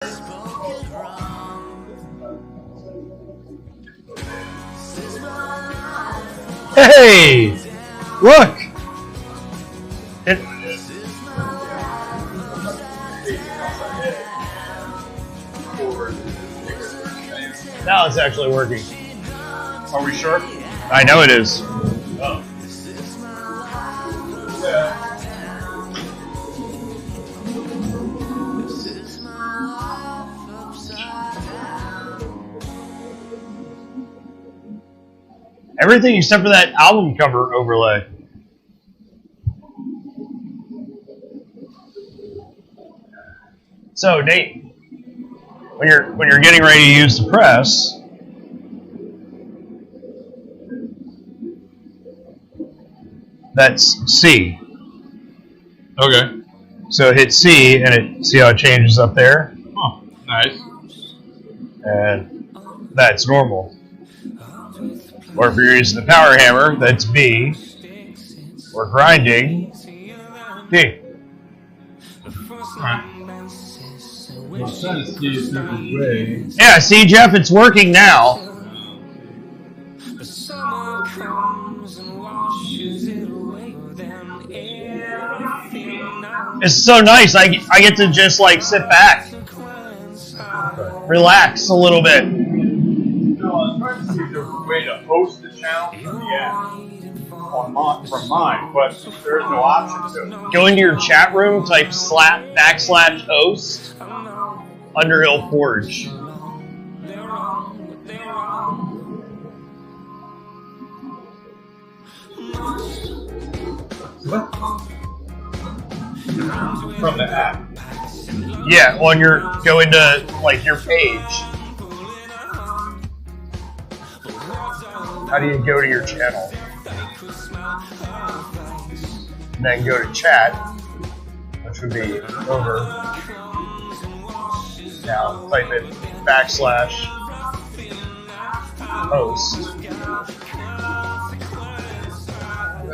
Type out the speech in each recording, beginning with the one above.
Hey! Look! Now it's actually working. Are we sure? I know it is. Oh. Everything except for that album cover overlay. So Nate, when you're getting ready to use the press, that's C. Okay. So hit C and see how it changes up there? Oh, nice. And that's normal. Or if you're using the power hammer, that's B. Or grinding, D. Alright. Well, I'm trying to see if there's a way. Yeah, see, Jeff, it's working now. It's so nice. I get to just like sit back, relax a little bit. No, I was trying to see if there was a way to host the channel from the app from mine, but there is no option to. Go into your chat room, type /host Underhill Forge. What? From the app. Yeah, go into like your page. How do you go to your channel? And then go to chat, which would be over. Now type in /host.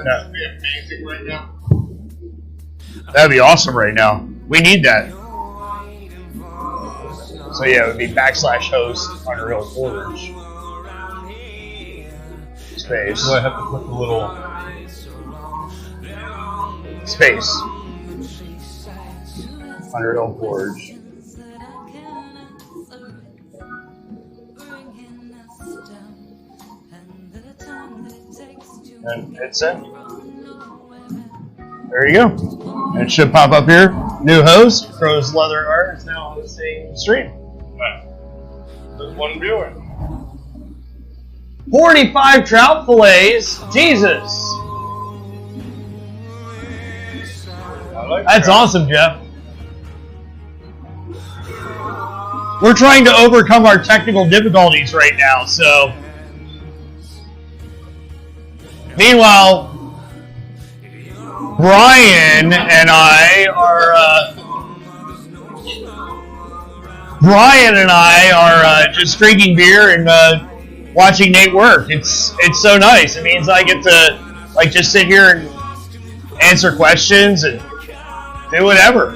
That'd be amazing right now. That'd be awesome right now. We need that. So yeah, it would be /host Underhill Forge. Space. So I have to put the little space. Underhill Forge. And hit send. There you go. And it should pop up here. New host, Crow's Leather Art, is now hosting the stream. Right. There's one viewer. 45 trout fillets. Jesus. That's awesome, Jeff. We're trying to overcome our technical difficulties right now, so. Meanwhile, Brian and I are just drinking beer and watching Nate work. It's so nice. It means I get to like just sit here and answer questions and do whatever.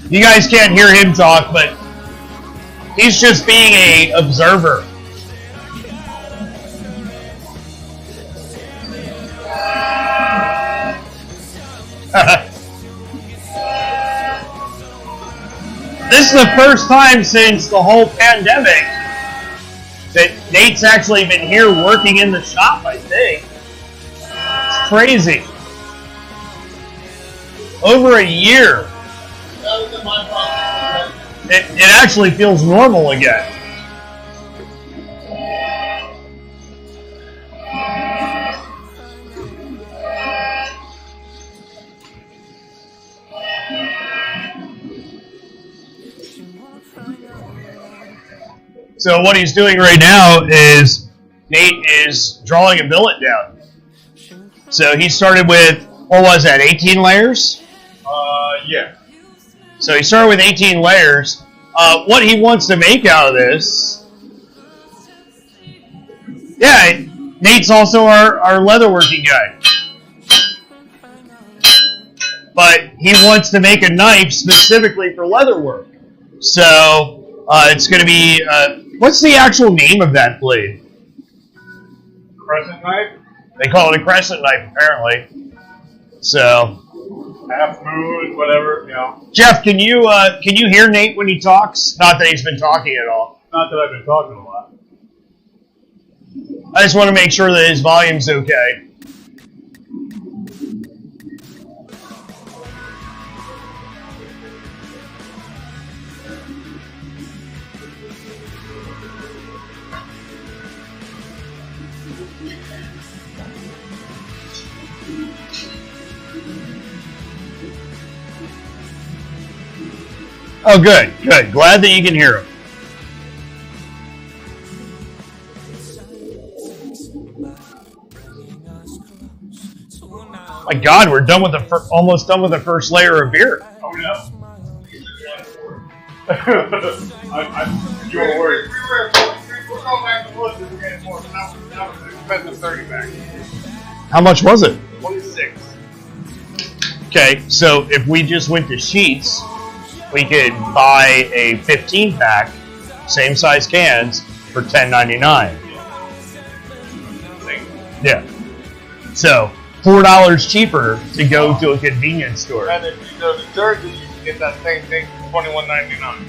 You guys can't hear him talk, but he's just being a observer. This is the first time since the whole pandemic that Nate's actually been here working in the shop, I think. It's crazy. Over a year. It actually feels normal again. So what he's doing right now is Nate is drawing a billet down. So he started with, what was that, 18 layers? Yeah. So he started with 18 layers. What he wants to make out of this, yeah, Nate's also our leatherworking guy. But he wants to make a knife specifically for leatherwork. So it's going to be, what's the actual name of that blade? Crescent knife? They call it a crescent knife, apparently. So, half moon, whatever, you know. Jeff, can you hear Nate when he talks? Not that he's been talking at all. Not that I've been talking a lot. I just want to make sure that his volume's okay. Oh, good, good. Glad that you can hear him. My God, we're done with the almost done with the first layer of beer. Oh no. You were worried. We're going back to the woods and we're getting more. That was an expensive 30 back. How much was it? 26. Okay, so if we just went to Sheets, we could buy a 15-pack, same size cans, for $10.99. Yeah. So $4 cheaper to go to a convenience store. And if you go to Jersey, you can get that same thing for $21.99.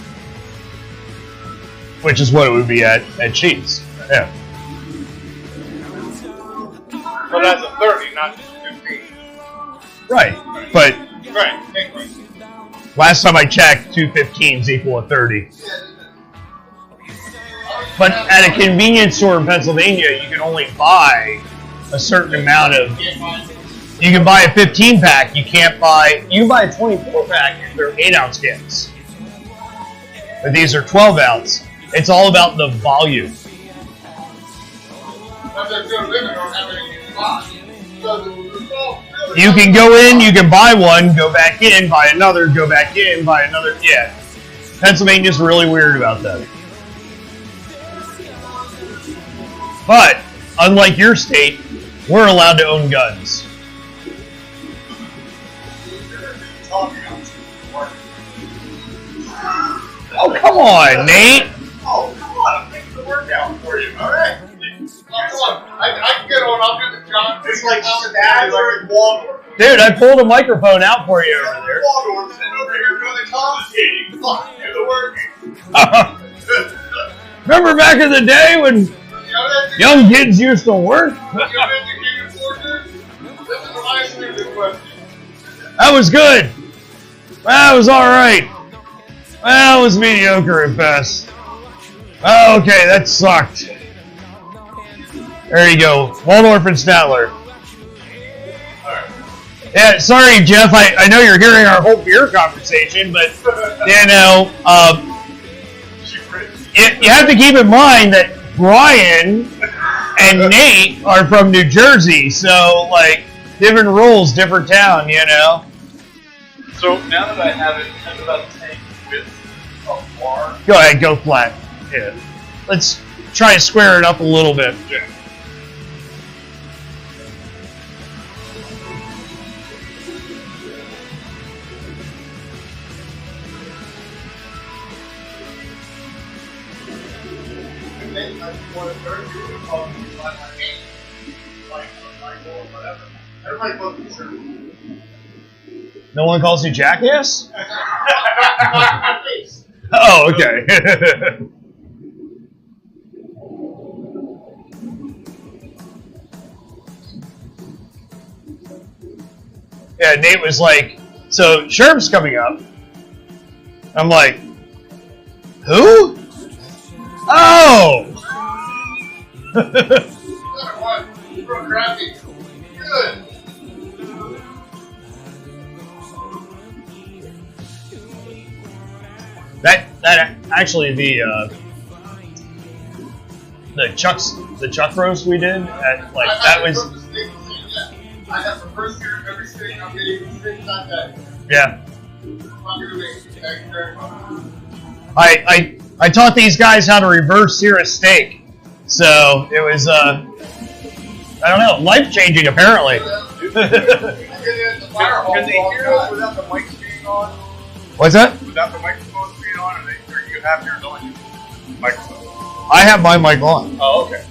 Which is what it would be at Sheets. Yeah. So that's a 30, not just 15. Right. But Right. last time I checked, 2 15s equal a 30. But at a convenience store in Pennsylvania, you can only buy a certain amount of. You can buy a 15-pack. You can buy a 24-pack if they're 8-ounce cans. But these are 12-ounce. It's all about the volume. You can go in, you can buy one, go back in, buy another, go back in, buy another. Yeah. Pennsylvania's really weird about that. But, unlike your state, we're allowed to own guns. Oh, come on, Nate. Oh, come on. I'm making the workout for you, all right? Come on. I can get on. I'll do the job. It's like mom and dad or in Waldorf. Dude, I pulled a microphone out for you over there. Waldorf sitting over here doing the commentating. Come on, do the working. Remember back in the day when young kids used to work? That was good. That was all right. Well, it was mediocre at best. Oh, okay, that sucked. There you go. Waldorf and Statler. Yeah, sorry, Jeff. I know you're hearing our whole beer conversation, but, you know, you have to keep in mind that Brian and Nate are from New Jersey, so, like, different rules, different town, you know? So, now that I have it at about 10 bits of bar. Go ahead, go flat. Yeah. Let's try to square it up a little bit. Yeah. No one calls you jackass? Oh, okay. Yeah, Nate was like, so Sherm's coming up. I'm like, who? Oh! Good. That actually the chuck roast we did at, like, that was. I got the first year of every state. I'm getting 6 on that. Yeah. Thank you very much. I taught these guys how to reverse sear a steak, so it was I don't know. Life-changing, apparently. Can they hear us without the mics being on? What's that? Without the microphones being on, or you have yours on? Microphone. I have my mic on. Oh, okay.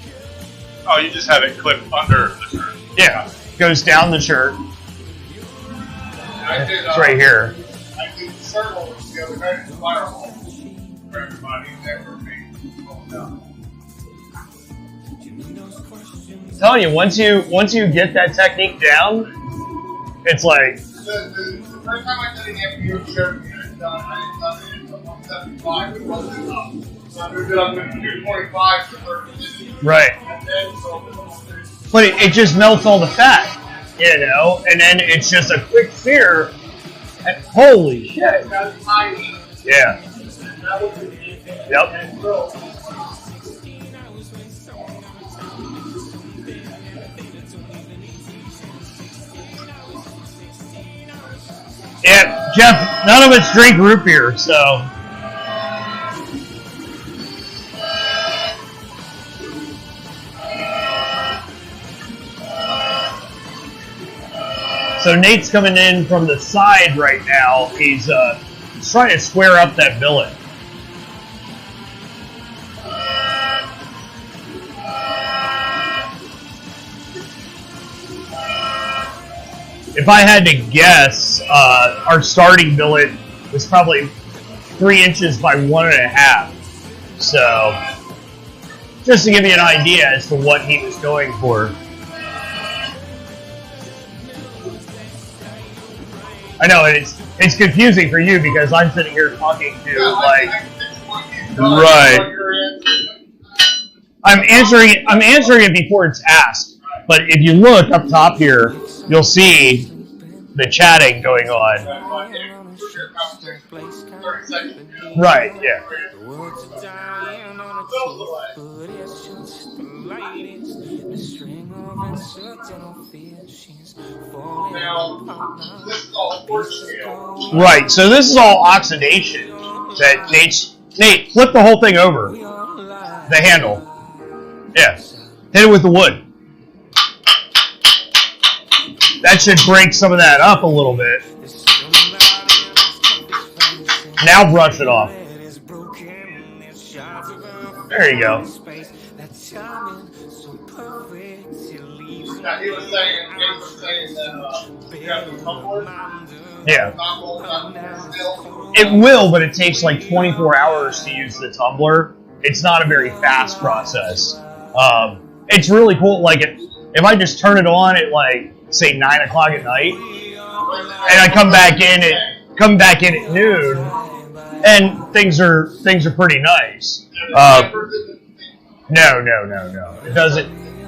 Oh, you just have it clipped under the shirt. Yeah. Goes down the shirt. It's right here. I did circles the other night at the fire hall for everybody that were being down. I'm telling you, once you get that technique down, it's like The first time I did an FBO shirt, I had done it at 175. It wasn't enough. So I moved it up to 225 for 30 minutes. right. And then, so But it just melts all the fat, you know, and then it's just a quick sear. And holy shit! that's tiny. Yeah. That was Yep. and so, Yeah, Jeff. None of us drink root beer, so. So Nate's coming in from the side right now. He's trying to square up that billet. If I had to guess, our starting billet was probably 3 inches by 1.5. So, just to give you an idea as to what he was going for. I know it's confusing for you because I'm sitting here talking to right. I'm answering it before it's asked. But if you look up top here, you'll see the chatting going on. Right, yeah. Right, so this is all oxidation. That Nate, flip the whole thing over. The handle. Yeah. Hit it with the wood. That should break some of that up a little bit. Now brush it off. There you go. He was saying that you have the tumbler. Yeah. It will, but it takes like 24 hours to use the tumbler. It's not a very fast process. It's really cool. Like if I just turn it on at like say 9 o'clock at night, and I come back in at noon, and things are pretty nice. No.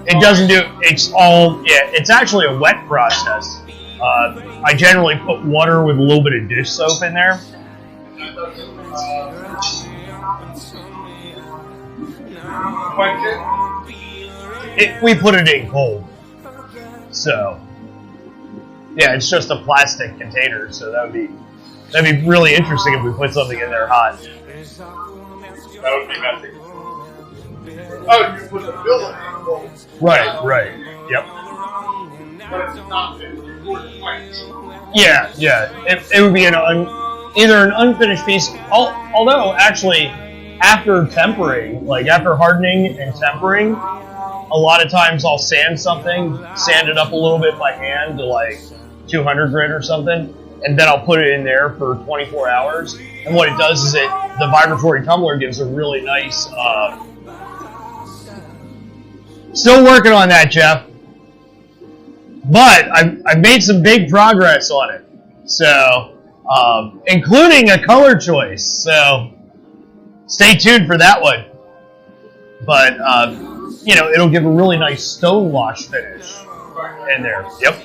It doesn't do. It's all. Yeah. It's actually a wet process. I generally put water with a little bit of dish soap in there. We put it in cold. So, yeah, it's just a plastic container. So that'd be really interesting if we put something in there hot. That would be messy. Oh, you put the billet in cold. Right. Yep. But it's not finished. Yeah. It would be either an unfinished piece. Although, actually, after tempering, like after hardening and tempering, a lot of times I'll sand it up a little bit by hand to like 200 grit or something, and then I'll put it in there for 24 hours. And what it does is the vibratory tumbler gives a really nice. Still working on that, Jeff. But I've made some big progress on it. So, including a color choice. So, stay tuned for that one. But, it'll give a really nice stone wash finish in there. Yep.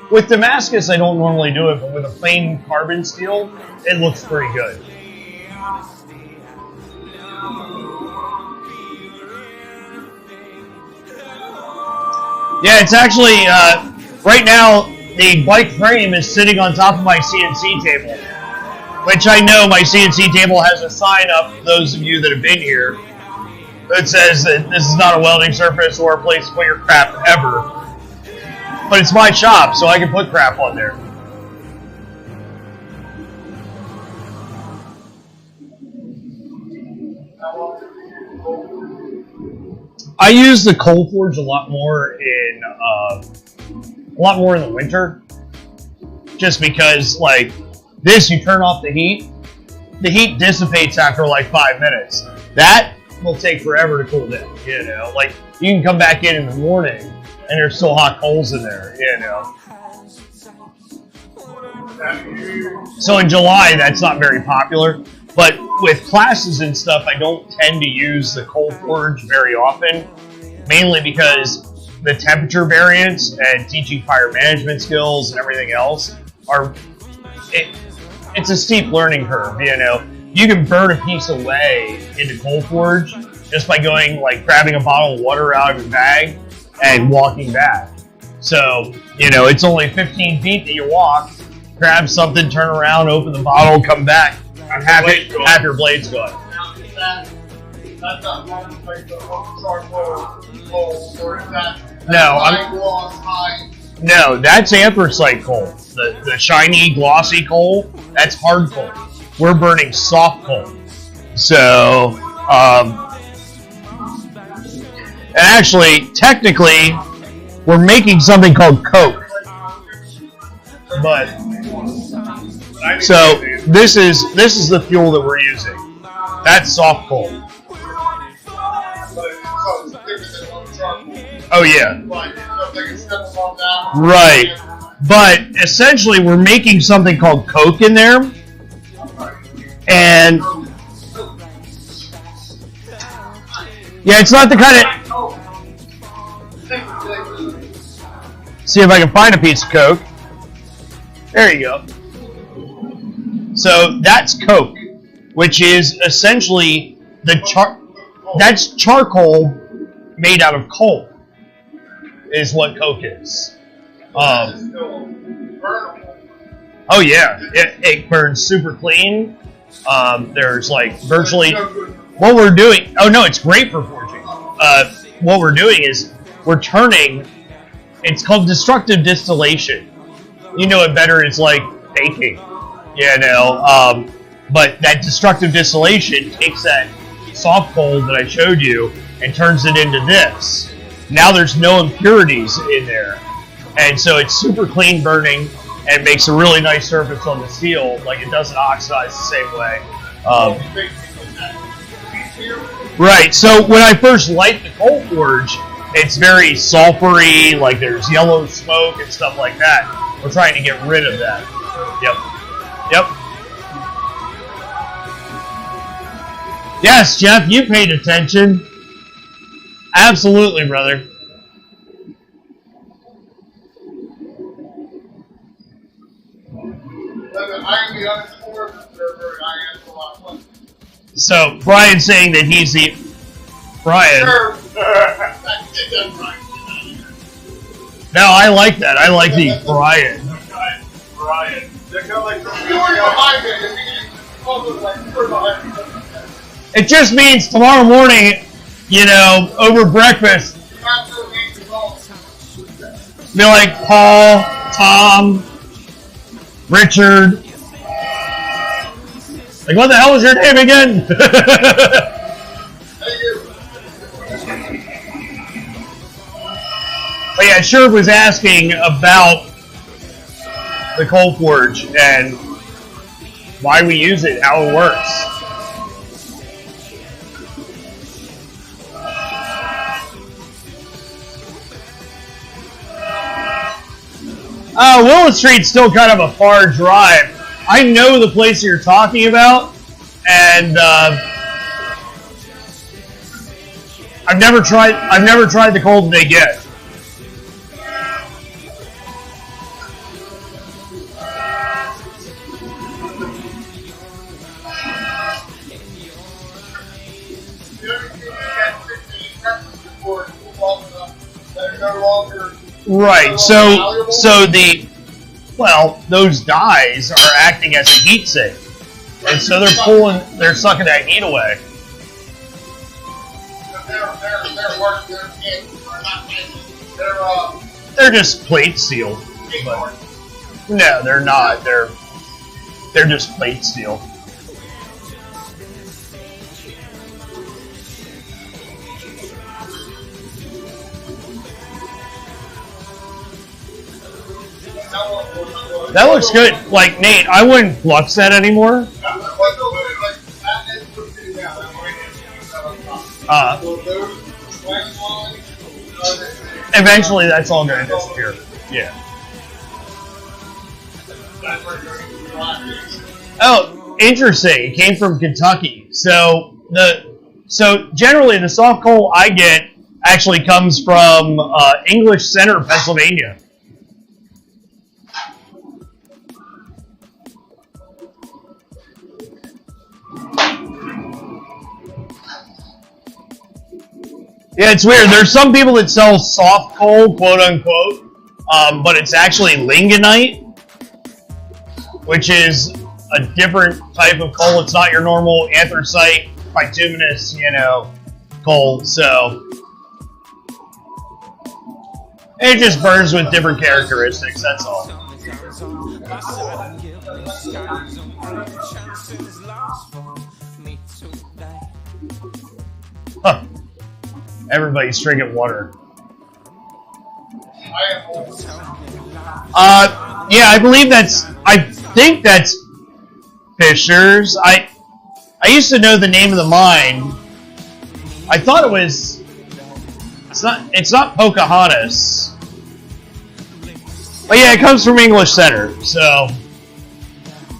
With Damascus, I don't normally do it, but with a plain carbon steel, it looks pretty good. Yeah, it's actually, right now, the bike frame is sitting on top of my CNC table, which I know my CNC table has a sign up, those of you that have been here, that says that this is not a welding surface or a place to put your crap ever. But it's my shop, so I can put crap on there. I use the coal forge a lot more in the winter, just because like this, you turn off the heat dissipates after like 5 minutes. That will take forever to cool down. You know, like you can come back in the morning and there's still hot coals in there. You know. So in July, that's not very popular. But with classes and stuff, I don't tend to use the coal forge very often, mainly because the temperature variance and teaching fire management skills and everything else it's a steep learning curve. You know, you can burn a piece away into coal forge just by going like grabbing a bottle of water out of your bag and walking back. So you know, it's only 15 feet that you walk, grab something, turn around, open the bottle, come back. Half your blade's gone. No, that's anthracite coal. The shiny, glossy coal, that's hard coal. We're burning soft coal. So, and actually, technically, we're making something called coke. But so this is the fuel that we're using. That's soft coal. Oh yeah. Right. But essentially we're making something called coke in there. And yeah, it's not the kind of... See if I can find a piece of coke. There you go. So that's coke, which is essentially that's charcoal made out of coal, is what coke is. Oh yeah, it burns super clean. There's like virtually what we're doing. Oh no, it's great for forging. What we're doing is we're turning. It's called destructive distillation. You know it better. It's like baking. You know, but that destructive distillation takes that soft coal that I showed you and turns it into this. Now there's no impurities in there. And so it's super clean burning and makes a really nice surface on the steel. Like it doesn't oxidize the same way. Right, so when I first light the coal forge, it's very sulfury, like there's yellow smoke and stuff like that. We're trying to get rid of that. Yep. Yes, Jeff, you paid attention. Absolutely, brother. So, Brian's saying that he's the... Brian. No, I like that. I like the Brian. Brian. It just means tomorrow morning, you know, over breakfast, be like Paul, Tom, Richard. Like, what the hell is your name again? But yeah, Sherb was asking about the coal forge and why we use it, how it works. Willis Street's still kind of a far drive. I know the place you're talking about, and I've never tried the coal that they get. Right. So those dyes are acting as a heat sink, and so they're sucking that heat away. work, they're not painted. They're just plate steel. But, no, they're not. They're just plate steel. That looks good. Like, Nate, I wouldn't flux that anymore. Eventually, that's all going to disappear. Yeah. Oh, interesting. It came from Kentucky. So generally the soft coal I get actually comes from English Center, Pennsylvania. Yeah, it's weird. There's some people that sell soft coal, quote unquote, but it's actually lingonite, which is a different type of coal. It's not your normal anthracite, bituminous, coal. So it just burns with different characteristics. That's all. Huh. Everybody's drinking water. Yeah, I think that's Fisher's. I used to know the name of the mine. I thought it was. It's not Pocahontas. But yeah, it comes from English Center. So,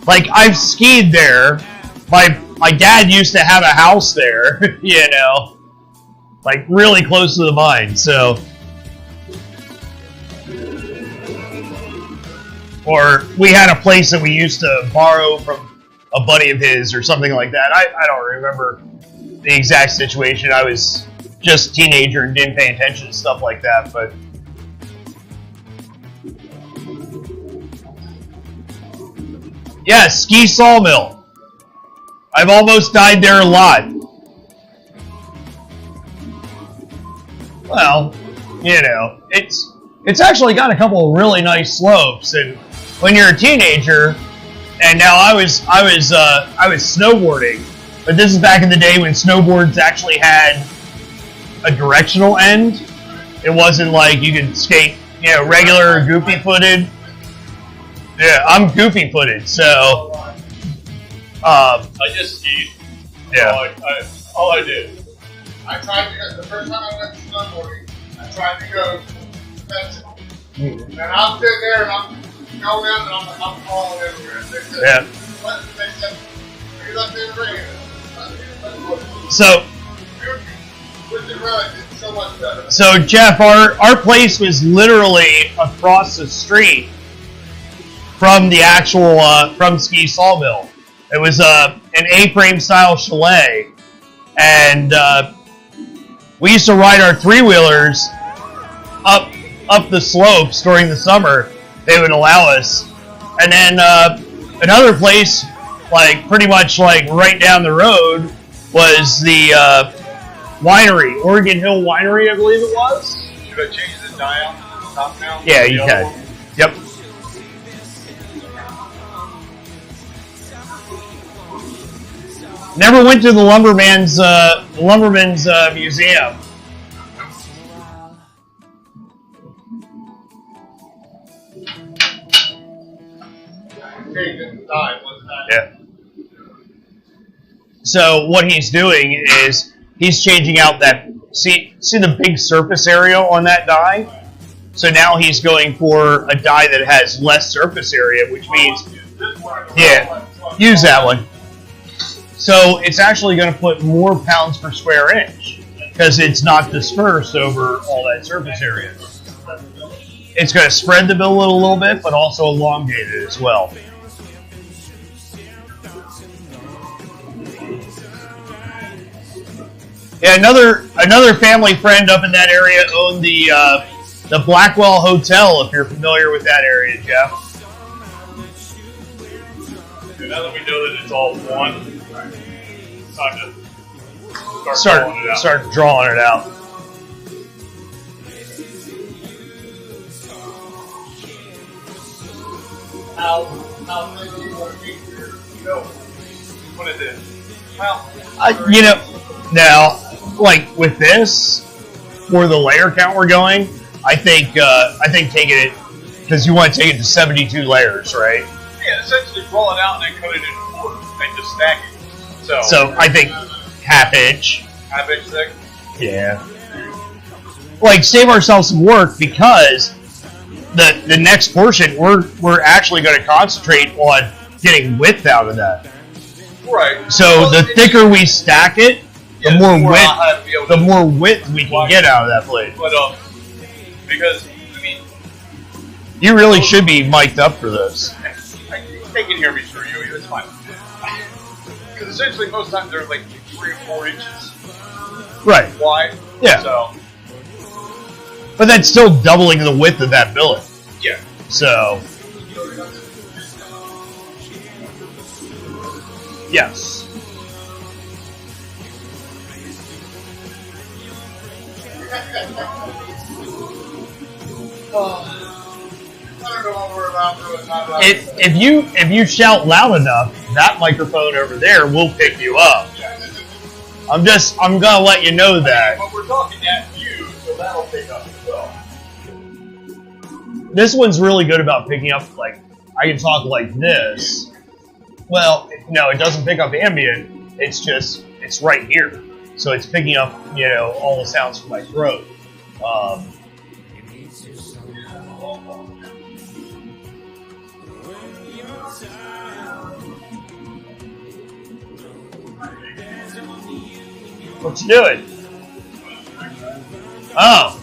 like, I've skied there. My dad used to have a house there. Like really close to the mine. So. Or we had a place that we used to borrow from a buddy of his or something like that. I don't remember the exact situation. I was just a teenager and didn't pay attention to stuff like that. But yeah, Ski Sawmill. I've almost died there a lot. Well, it's actually got a couple of really nice slopes, and when you're a teenager, and now I was snowboarding, but this is back in the day when snowboards actually had a directional end. It wasn't like you could skate, regular goofy footed. Yeah, I'm goofy footed, so. I just skied. Yeah. All I did. I tried to go, the first time I went snowboarding, I tried to go to Benson. And I'm sitting there and I'm going down and I'm falling everywhere. And they said, Yeah. What? They said, you left me in the ring. So. It's so much better. So Jeff, our place was literally across the street from the actual from Ski Sawmill. It was an A-frame style chalet, and we used to ride our three-wheelers up the slopes during the summer. They would allow us, and then another place, like pretty much like right down the road, was the winery, Oregon Hill Winery, I believe it was. Should I change the dial to the top now? Yeah, you can. Yep. Never went to the Lumberman's museum. Yeah. So what he's doing is he's changing out that. See the big surface area on that die? So now he's going for a die that has less surface area, which means, yeah, use that one. So it's actually going to put more pounds per square inch because it's not dispersed over all that surface area. It's going to spread the billet a little bit, but also elongate it as well. Yeah, another family friend up in that area owned the Blackwell Hotel, if you're familiar with that area, Jeff. Now that we know that it's all one, it's time to start drawing it out. how things you want to keep your building. What is it? Well, You know, now, like with this, for the layer count we're going, I think taking it, because you want to take it to 72 layers, right? yeah, essentially roll it out and then cut it into quarters and just stack it. So I think half inch. Half-inch thick. Yeah. Like save ourselves some work because the next portion we're actually going to concentrate on getting width out of that. Right. So the thicker we stack it, the more width we can get out of that blade. But because I mean, You really should be mic'd up for this. they can hear me through you. It's fine. Because essentially, most times they're like 3 or 4 inches Right. wide. Yeah. So But that's still doubling the width of that billet. yeah. So yes. I don't know what we're about to not about. If you shout loud enough, that microphone over there will pick you up. I'm gonna let you know that. But we're talking at you, so that'll pick up as well. This one's really good about picking up, like, I can talk like this. Well, no, it doesn't pick up ambient. It's right here. So it's picking up, all the sounds from my throat. What you doing? Oh.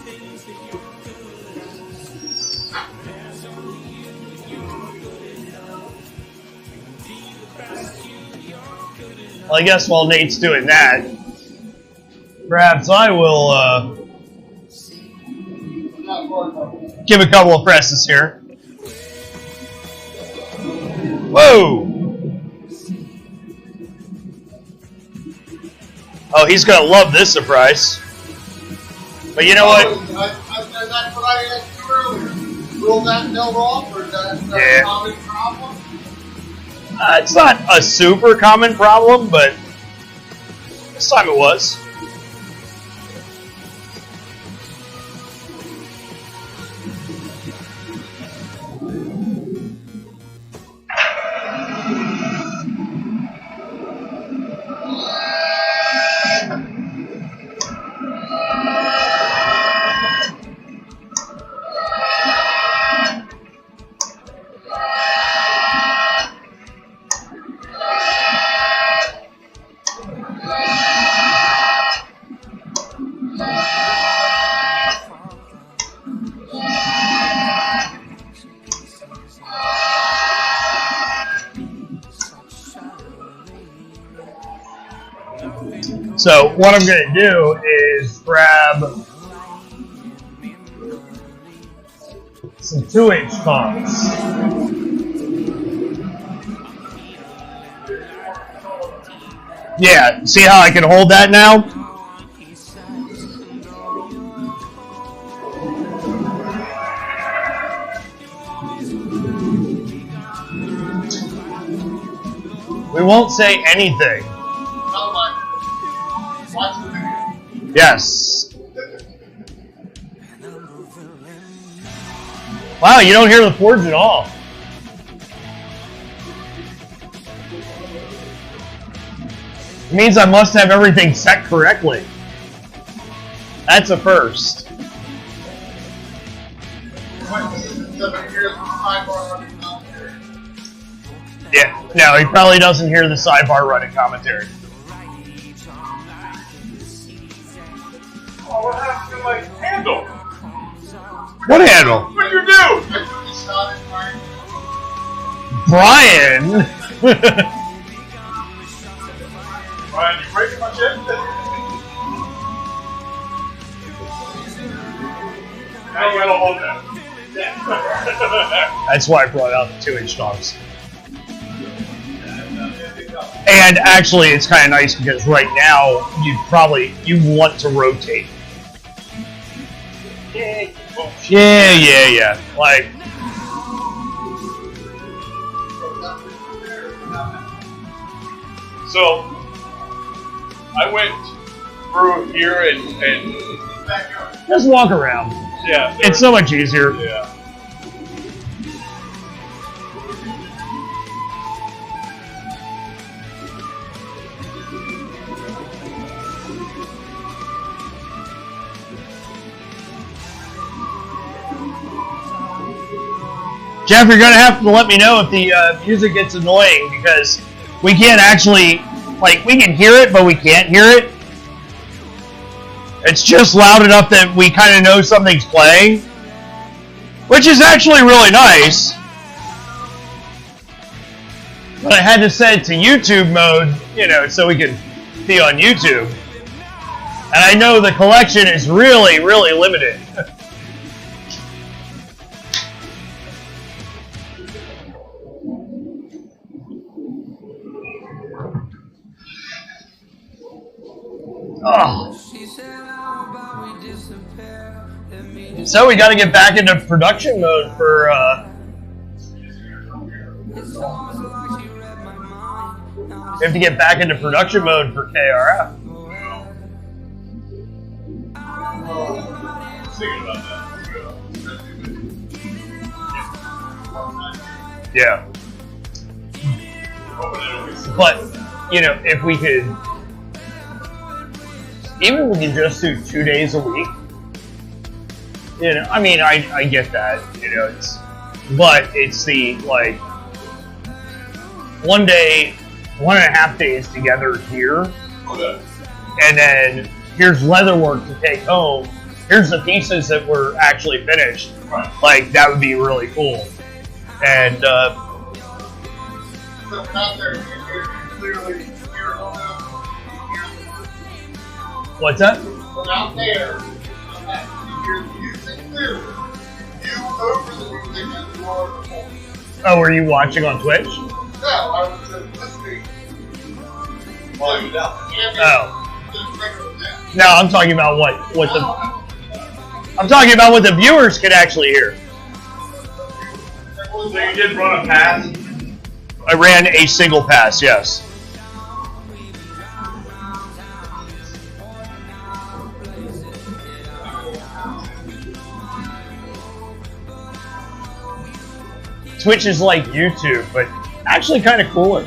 Well, I guess while Nate's doing that, perhaps I will give a couple of presses here. Whoa! Oh, he's gonna love this surprise. But you know what? That's what I asked you earlier. Will that go off, or is that Yeah. a common problem? It's not a super common problem, but this time it was. So what I'm going to do is grab some 2-inch tongs. Yeah, see how I can hold that now? We won't say anything. Tell them watch the video. Yes. Wow, you don't hear the forge at all. It means I must have everything set correctly. That's a first. 7 years of sidebar running commentary. Yeah, no, he probably doesn't hear the sidebar running commentary. Oh, what happened to my handle? What handle? What'd you do? You started playing. Brian! Ryan, you breaking my shit? Now you gotta hold that. That's why I brought out the 2-inch tongs. And actually, it's kind of nice because right now, you want to rotate. Yeah. Like, So I went through here and Just walk around. yeah, It's so much easier. yeah. Jeff, you're going to have to let me know if the music gets annoying because we can't actually, like, we can hear it, but we can't hear it. It's just loud enough that we kind of know something's playing, which is actually really nice. But I had to set it to YouTube mode, you know, so we could be on YouTube. And I know the collection is really, really limited. Oh. So we got to get back into production mode for we have to get back into production mode for KRF. Thinking about that. Yeah. But, you know, if we could, even if we can just do 2 days a week, you know, I mean, I get that, you know, but it's the, like, 1 day, 1.5 days together here, Okay. and then here's leather work to take home, here's the pieces that were actually finished, Right. like, that would be really cool, and, So out there, you clearly hear all that. what's that? But out there, you hear the music clearly. You over the music as you are before. Oh, were you watching on Twitch? No, I was just listening. Volume it down. Oh. Just regular down. No, I'm talking about what the I'm talking about what the viewers could actually hear. So you did run a pass? I ran a single pass, yes. Twitch is like YouTube, but actually kind of cooler.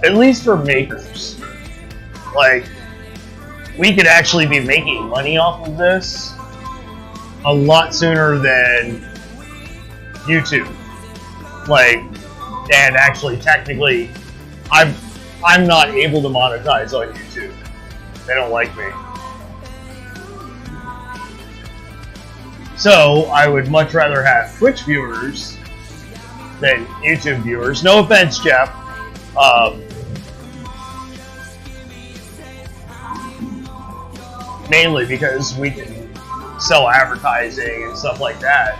At least for makers. Like, we could actually be making money off of this a lot sooner than YouTube. Like, and actually technically, I'm not able to monetize on YouTube. They don't like me. So I would much rather have Twitch viewers than YouTube viewers. No offense, Jeff. Mainly because we can sell advertising and stuff like that.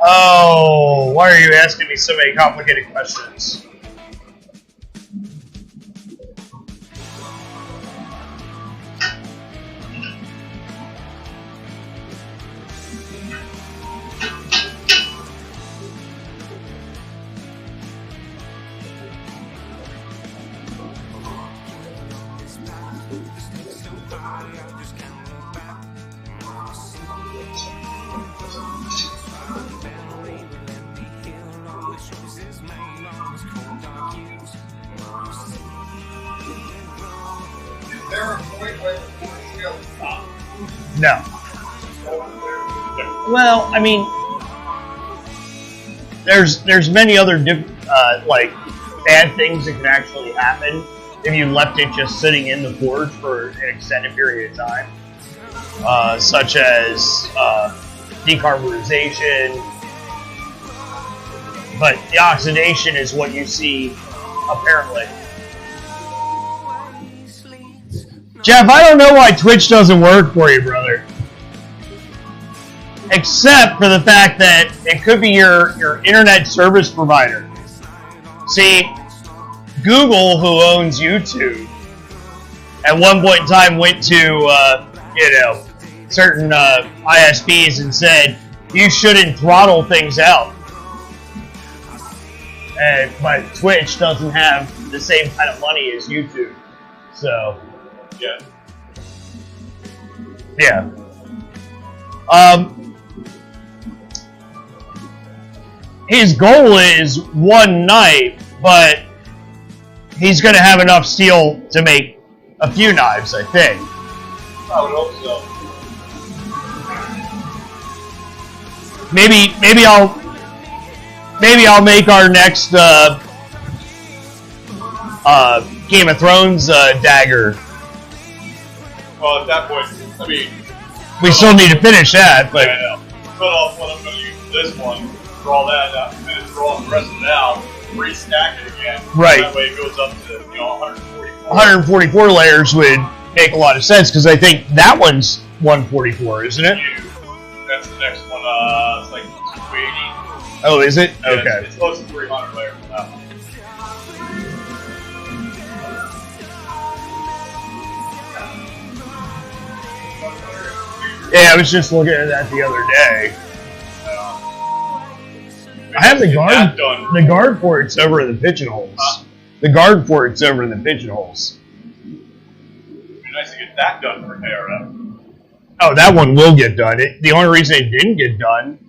Oh, why are you asking me so many complicated questions? Is there a point where the scale stops? No. Well, I mean, there's many other like bad things that can actually happen if you left it just sitting in the forge for an extended period of time, such as decarbonization. But the oxidation is what you see, apparently. Jeff, I don't know why Twitch doesn't work for you, brother. Except for the fact that it could be your internet service provider. See, Google, who owns YouTube, at one point in time went to, certain ISPs and said, you shouldn't throttle things out. But Twitch doesn't have the same kind of money as YouTube. So, yeah. His goal is one knife, but he's going to have enough steel to make a few knives, I think. I would hope so. Maybe I'll make our next Game of Thrones dagger. Well, at that point, I mean, We still need to finish that, but I know. Cut off what I'm going to use for this one, draw that out, and then draw the rest of it out, restack it again. Right. That way it goes up to 144. 144 layers would make a lot of sense because I think that one's 144, isn't it? That's the next one. It's like 280. Oh, is it? Yeah, Okay. It's close to 300 layers on that one. Yeah, I was just looking at that the other day. I have the guard ports over in the pigeonholes. Huh? The guard ports over in the pigeonholes. It'd be nice to get that done for KRF. Oh, that one will get done. The only reason it didn't get done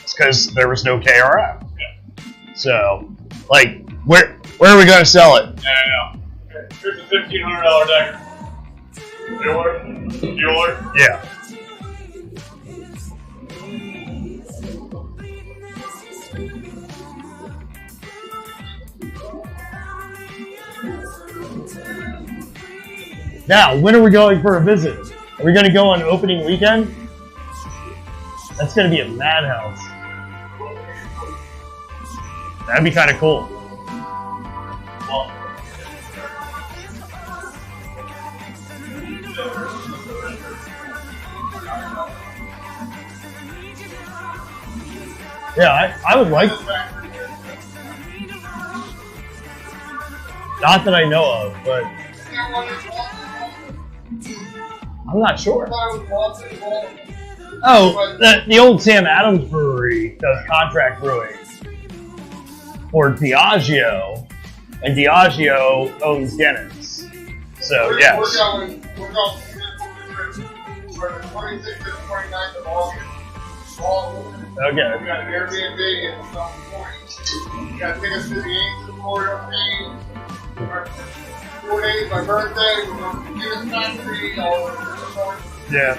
is because there was no KRF. Yeah. So, like, where are we going to sell it? Yeah, I know. Here's a $1,500 dagger. Bueller? Yeah. Now, when are we going for a visit? Are we going to go on opening weekend? That's going to be a madhouse. That'd be kind of cool. Well, Yeah, I would like. Not that I know of, but I'm not sure. Oh, the old Sam Adams Brewery does contract brewing for Diageo, and Diageo owns Guinness. So, yes. We're going for the 26th and 29th of August. Okay. We got an Airbnb at some point. We got tickets to the Ames Memorial game. 4 days, my birthday. We're going to the Guinness Factory. All over the Yeah.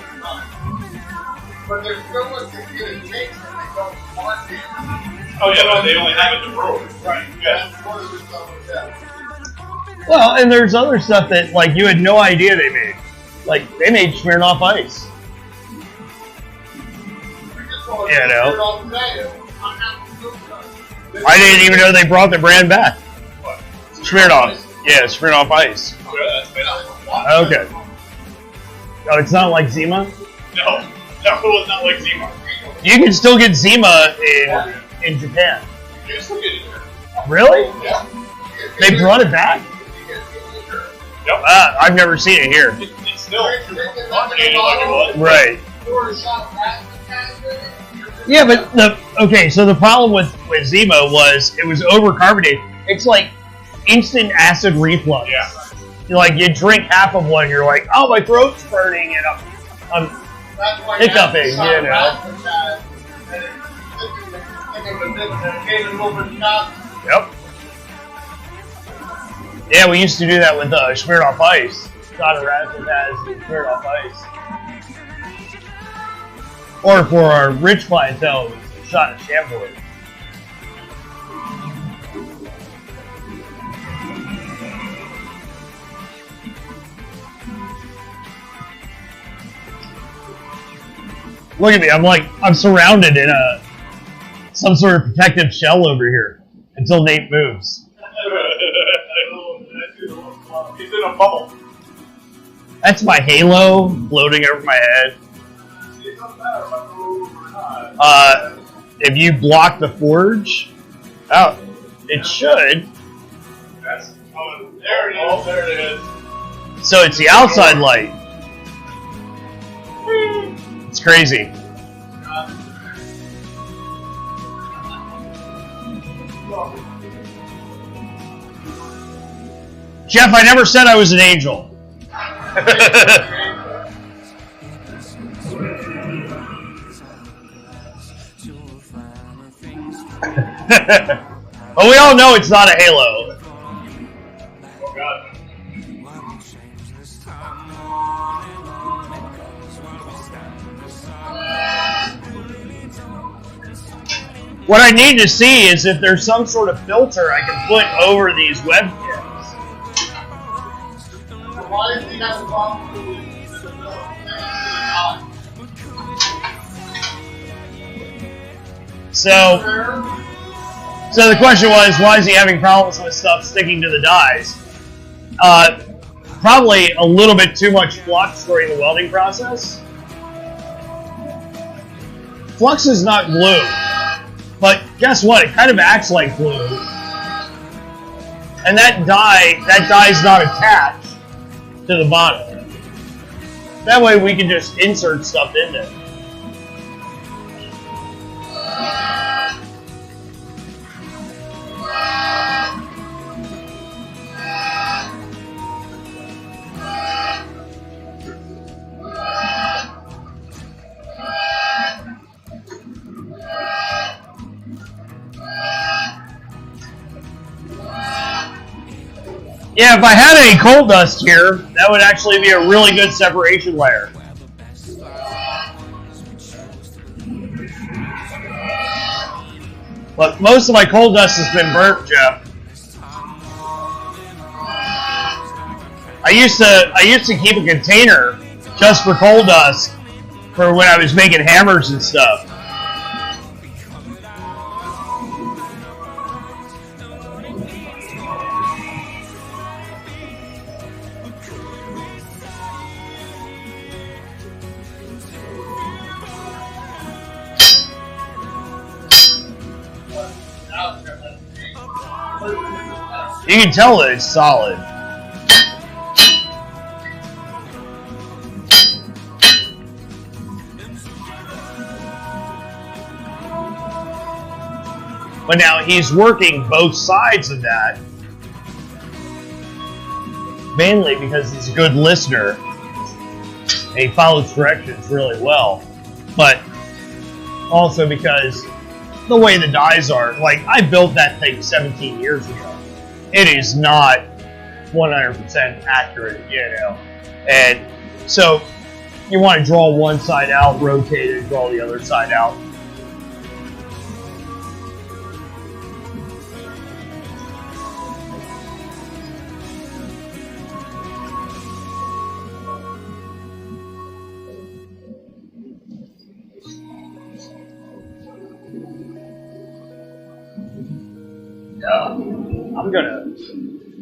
But there's so much to get in case that they don't want it. oh yeah, no, they only have it to brew. Right. Yeah. That's one of the stuff with that. Well, and there's other stuff that, like, you had no idea they made. Like, they made Smirnoff Ice. You know. I didn't even know they brought the brand back. What? Smirnoff. Yeah, Smirnoff Ice. Oh, yeah, that's been Okay. Oh, it's not like Zima? No, it was not like Zima. You can still get Zima in Japan. You can still get it here. Really? Yeah. They brought it back? Yep. I've never seen it here. It's still carbonated like it was. Right. Yeah, but so the problem with Zima was it was overcarbonated. It's like instant acid reflux. Yeah. You drink half of one, you're like, oh, my throat's burning, and I'm hiccuping, you know. Yep. Yeah, we used to do that with Smirnoff Ice. Shot of Razzmatazz and Smirnoff Ice. Or for our rich clientele, it was a shot of Chambord. Look at me, I'm surrounded in some sort of protective shell over here until Nate moves. He's in a bubble. That's my halo floating over my head. If you block the forge, it should. There it is. So it's the outside light. It's crazy. Jeff, I never said I was an angel. But we all know it's not a halo. Oh, God. What I need to see is if there's some sort of filter I can put over these webcams. Why does he have a problem with the So the question was, why is he having problems with stuff sticking to the dies? Probably a little bit too much flux during the welding process. Flux is not glue, but guess what? It kind of acts like glue. And that die's not attached to the bottom. That way we can just insert stuff in there. Yeah, if I had any coal dust here, that would actually be a really good separation layer. But most of my coal dust has been burnt, Jeff. I used to keep a container just for coal dust for when I was making hammers and stuff. You can tell that it's solid. But now he's working both sides of that, mainly because he's a good listener and he follows directions really well, but also because the way the dies are, like, I built that thing 17 years ago. It is not 100% accurate, you know. And so you want to draw one side out, rotate it, draw the other side out.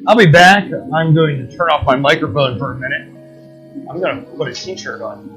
I'll be back. I'm going to turn off my microphone for a minute. I'm going to put a t-shirt on.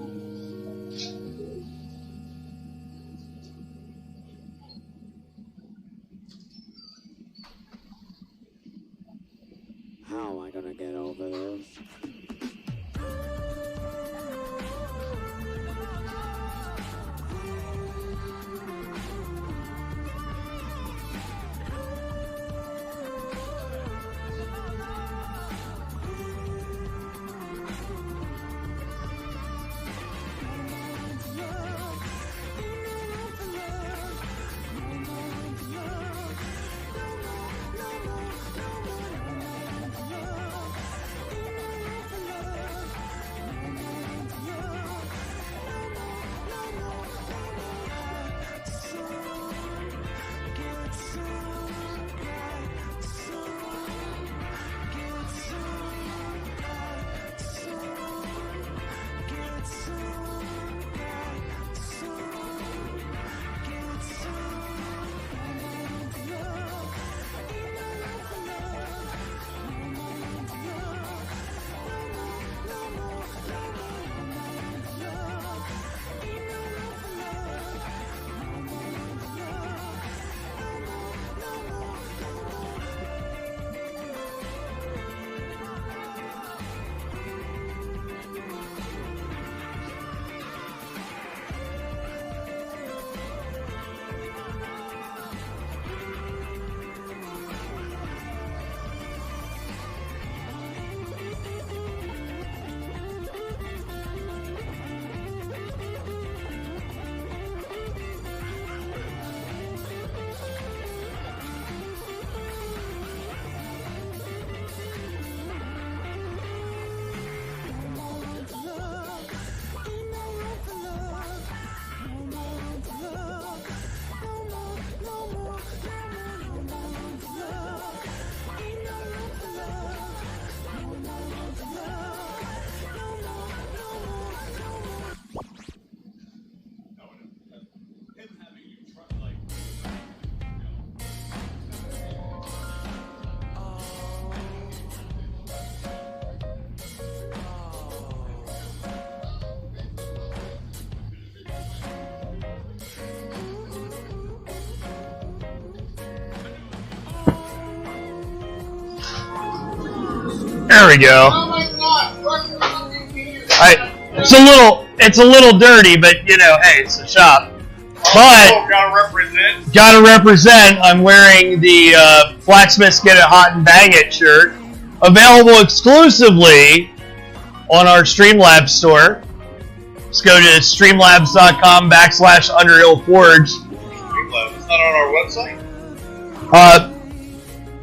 There we go. Oh my God! It's a little dirty, but you know, hey, it's a shop. But gotta represent. I'm wearing the Blacksmiths Get It Hot and Bang It shirt, available exclusively on our Streamlabs store. Just go to streamlabs.com/UnderhillForge. Streamlabs, it's not on our website?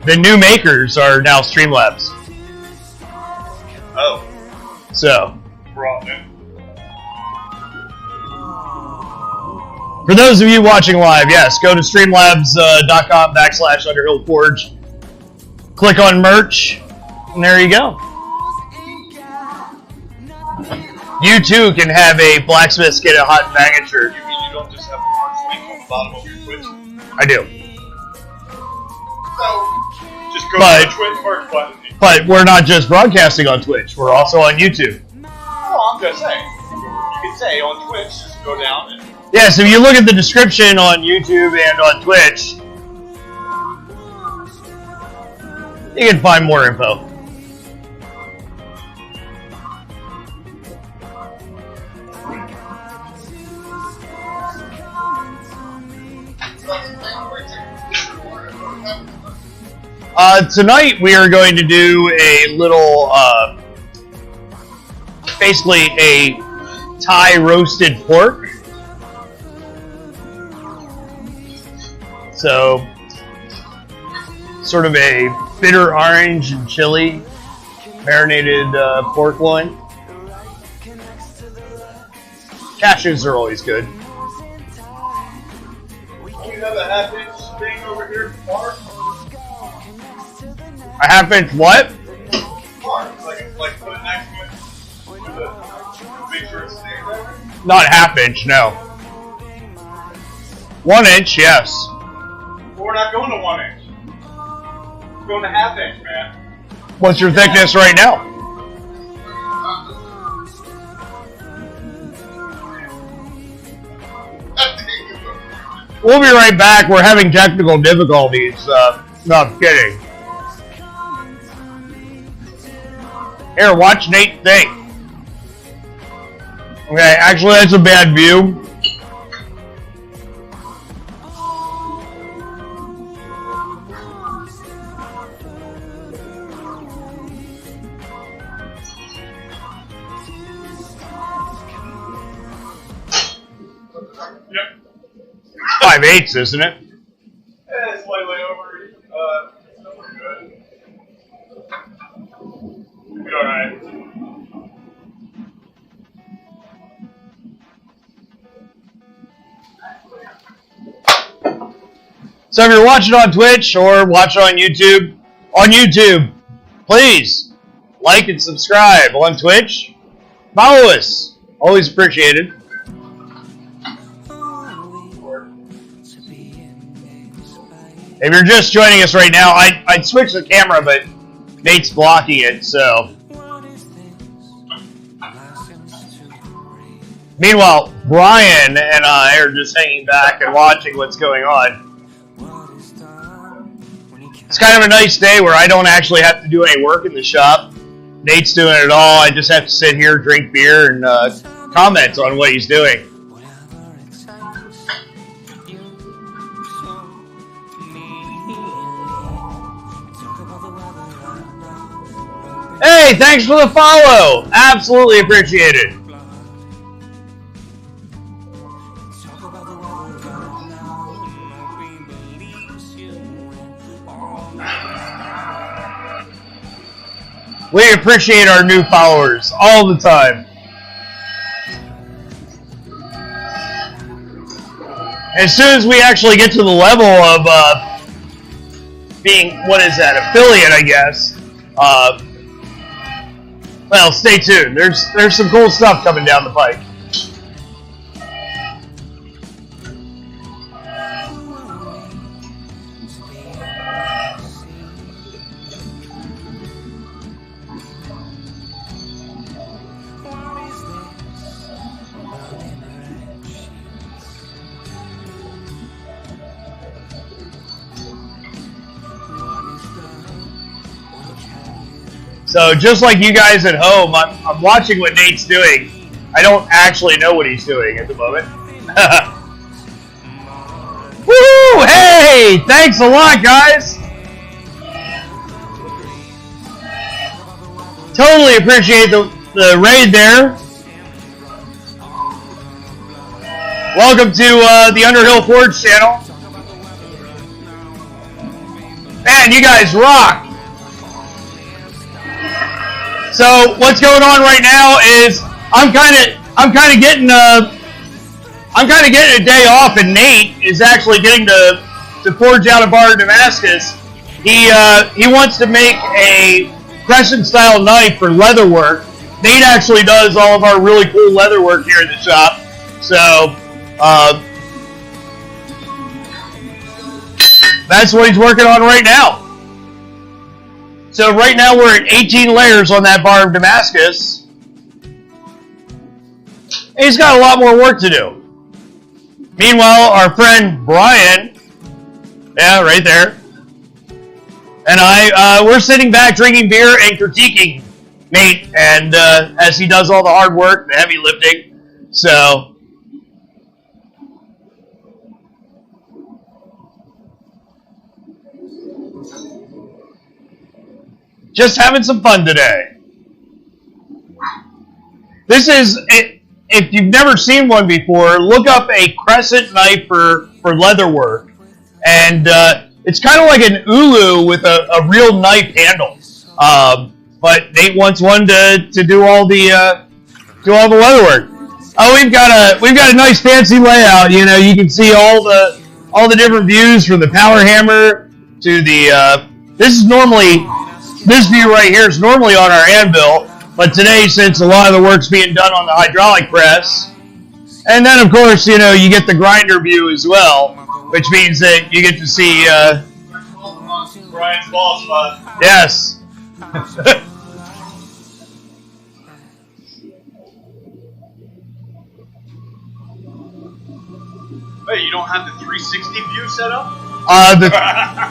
The new makers are now Streamlabs. Oh. So. We're all new. For those of you watching live, yes, go to streamlabs.com/UnderhillForge. Click on merch, and there you go. You too can have a Blacksmiths Get It Hot and Bang It shirt. You mean you don't just have a merch link on the bottom of your Twitch? I do. So, Just go to the Twitch merch button. But we're not just broadcasting on Twitch. We're also on YouTube. Oh, I'm just saying. You can say on Twitch, just go down and... Yeah, so if you look at the description on YouTube and on Twitch, you can find more info. Tonight we are going to do a little, basically a Thai roasted pork. So, sort of a bitter orange and chili marinated pork loin. Cashews are always good. You have a half-inch thing over here, Mark? A half-inch what? Mark, like put it next to it. With a big sure it's staying there. Not half-inch, no. 1 inch, yes. But we're not going to 1 inch. We're going to half-inch, man. What's your thickness right now? We'll be right back. We're having technical difficulties. No, I'm kidding. Here, watch Nate think. Okay, actually, that's a bad view. Yep. 5/8, isn't it? Yeah, it's slightly over. We're good. We'll be alright. So if you're watching on Twitch or watching on YouTube, please like and subscribe. On Twitch, follow us. Always appreciated. If you're just joining us right now, I'd switch the camera, but Nate's blocking it, so. Meanwhile, Brian and I are just hanging back and watching what's going on. It's kind of a nice day where I don't actually have to do any work in the shop. Nate's doing it all. I just have to sit here, drink beer, and comment on what he's doing. Hey, thanks for the follow. Absolutely appreciate it. We appreciate our new followers all the time. As soon as we actually get to the level of being, what is that, affiliate, I guess. Well, stay tuned. There's some cool stuff coming down the pike. So just like you guys at home, I'm watching what Nate's doing. I don't actually know what he's doing at the moment. Woo! Hey! Thanks a lot, guys! Totally appreciate the raid there. Welcome to the Underhill Forge channel. Man, you guys rock! So what's going on right now is I'm kind of getting a day off, and Nate is actually getting to forge out a bar in Damascus. He wants to make a crescent style knife for leather work. Nate actually does all of our really cool leather work here in the shop. So that's what he's working on right now. So right now we're at 18 layers on that bar of Damascus. And he's got a lot more work to do. Meanwhile, our friend Brian, yeah, right there, and we're sitting back drinking beer and critiquing Nate, and as he does all the hard work, the heavy lifting. So just having some fun today. This is, if you've never seen one before, look up a crescent knife for leather work. And it's kind of like an ulu with a real knife handle. But Nate wants one to do all the leather work. Oh, we've got a nice fancy layout. You know, you can see all the different views from the power hammer to the. This view right here is normally on our anvil, but today, since a lot of the work's being done on the hydraulic press, and then of course, you know, you get the grinder view as well, which means that you get to see Brian's ball spot. Yes. Hey, you don't have the 360 view set up?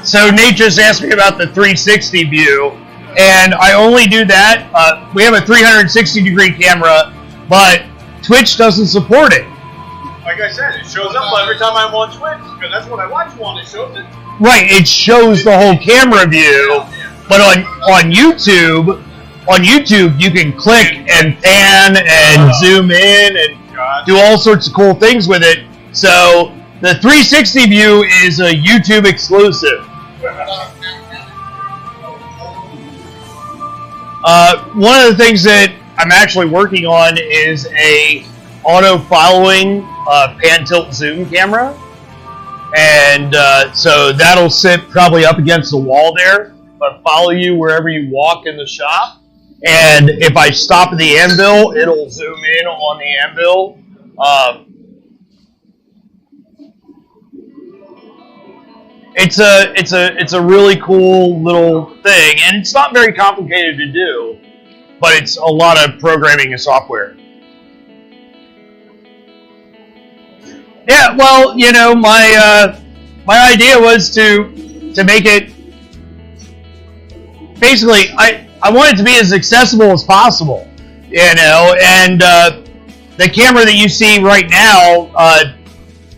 So Nate just asked me about the 360 view, and I only do that. We have a 360 degree camera, but Twitch doesn't support it. Like I said, it shows up every time I'm on Twitch, because that's what I watch on. It shows it. Right, it shows the whole camera view, but on YouTube you can click and pan and zoom in and do all sorts of cool things with it. So the 360 view is a YouTube exclusive. One of the things that I'm actually working on is a auto following pan tilt zoom camera, and so that'll sit probably up against the wall there, but follow you wherever you walk in the shop. And if I stop at the anvil, it'll zoom in on the anvil. It's a really cool little thing, and it's not very complicated to do, but it's a lot of programming and software. Yeah, well, you know, my idea was to make it basically I want it to be as accessible as possible, you know, and the camera that you see right now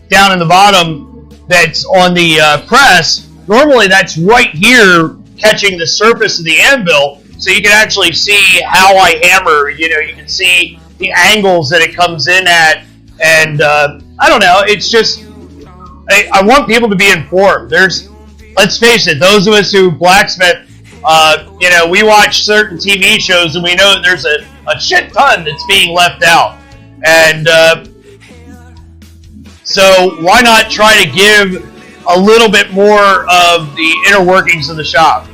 down in the bottom that's on the press, normally that's right here catching the surface of the anvil, so you can actually see how I hammer. You know, you can see the angles that it comes in at, and I don't know, it's just, I want people to be informed. Let's face it, those of us who blacksmith, you know, we watch certain TV shows and we know that there's a shit ton that's being left out. And so why not try to give a little bit more of the inner workings of the shop?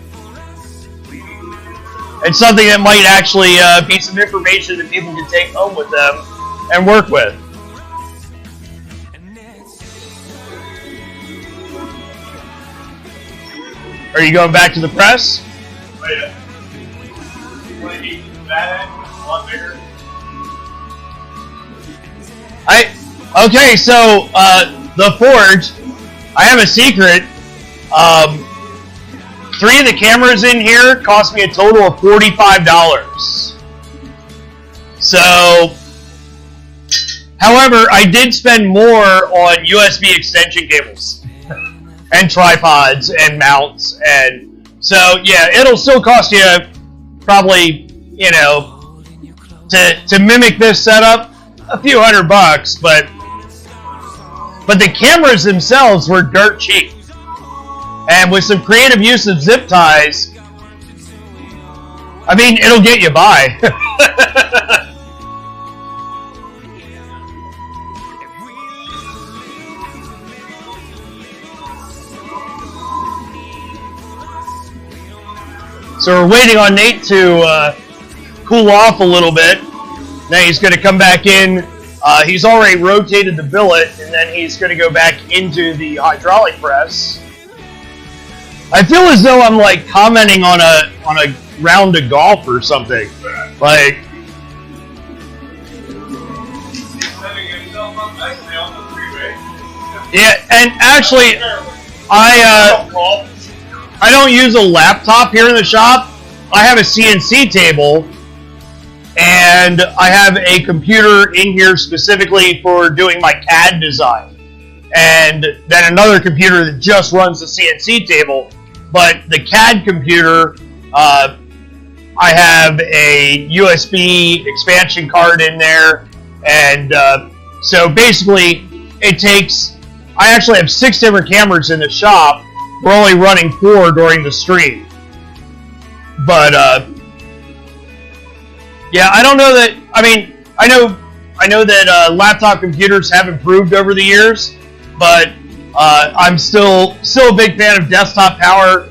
And something that might actually be some information that people can take home with them and work with. Are you going back to the press? Wait a Want to heat that end a lot bigger? Okay, so the forge, I have a secret. 3 of the cameras in here cost me a total of $45. So, however, I did spend more on USB extension cables and tripods and mounts, and so yeah, it'll still cost you probably, you know, to mimic this setup, a few $100, but the cameras themselves were dirt cheap. And with some creative use of zip ties, I mean, it'll get you by. So we're waiting on Nate to cool off a little bit. Now he's going to come back in. He's already rotated the billet, and then he's going to go back into the hydraulic press. I feel as though I'm like commenting on a round of golf or something. Like, yeah, and actually, I don't use a laptop here in the shop. I have a CNC table, and I have a computer in here specifically for doing my CAD design. And then another computer that just runs the CNC table. But the CAD computer, I have a USB expansion card in there. And so basically, it takes, I actually have 6 different cameras in the shop. We're only running 4 during the stream. But, yeah, I don't know that, I mean, I know that laptop computers have improved over the years, but I'm still a big fan of desktop power.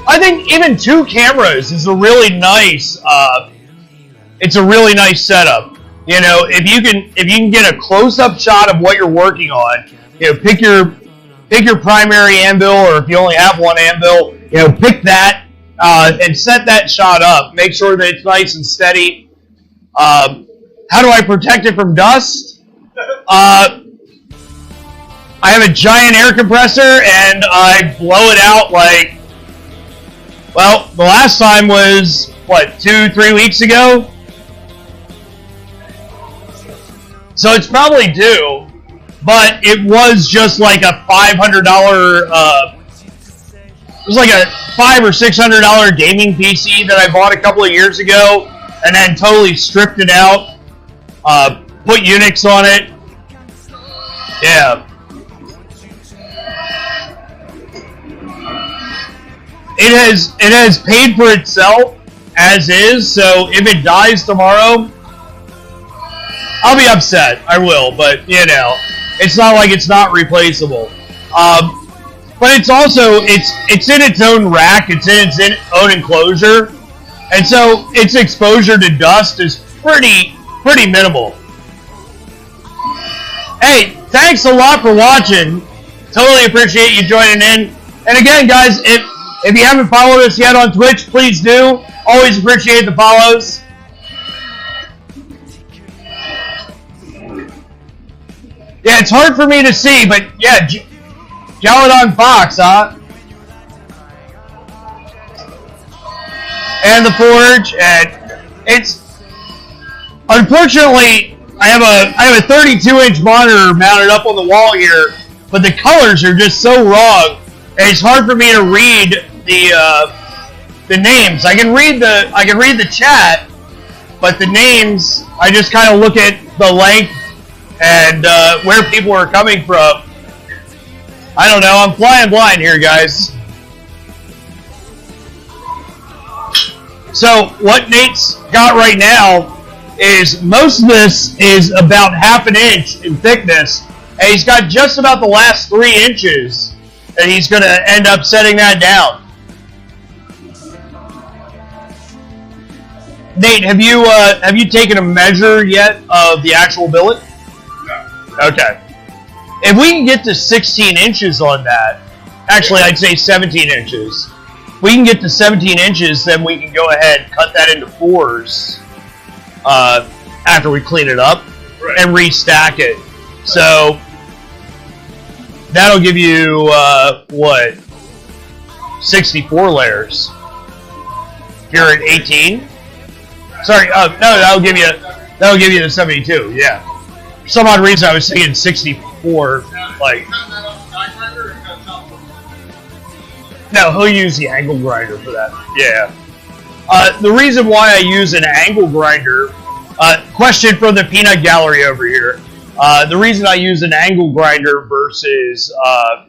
I think even 2 cameras is a really nice, it's a really nice setup. You know, if you can get a close-up shot of what you're working on, you know, pick your primary anvil, or if you only have one anvil, you know, pick that and set that shot up. Make sure that it's nice and steady. How do I protect it from dust? I have a giant air compressor, and I blow it out like, well, the last time was, what, 2-3 weeks ago? So it's probably due, but it was just like a $500, it was like a $500 or $600 gaming PC that I bought a couple of years ago, and then totally stripped it out, put Unix on it. Yeah. It has paid for itself as is, so if it dies tomorrow, I'll be upset. I will, but you know, it's not like it's not replaceable. But it's also it's in its own rack. It's in its own enclosure, and so its exposure to dust is pretty minimal. Hey, thanks a lot for watching. Totally appreciate you joining in. And again, guys, if you haven't followed us yet on Twitch, please do. Always appreciate the follows. Yeah, it's hard for me to see, but yeah, Galadon Fox, huh? And the Forge, and it's unfortunately I have a 32-inch monitor mounted up on the wall here, but the colors are just so wrong, and it's hard for me to read the names. I can read the chat, but the names I just kind of look at the length and where people are coming from. I don't know. I'm flying blind here, guys. So what Nate's got right now is most of this is about ½ an inch in thickness, and he's got just about the last 3 inches, and he's going to end up setting that down. Nate, have you taken a measure yet of the actual billet? Okay. If we can get to 16 inches on that, actually I'd say 17 inches. If we can get to 17 inches, then we can go ahead and cut that into 4s after we clean it up and restack it. So that'll give you what, 64 layers. Here at 18. Sorry, no, that'll give you the 72. Yeah. For some odd reason, I was thinking 64. Like, no, he'll use the angle grinder for that. Yeah. The reason why I use an angle grinder. Question from the peanut gallery over here. The reason I use an angle grinder versus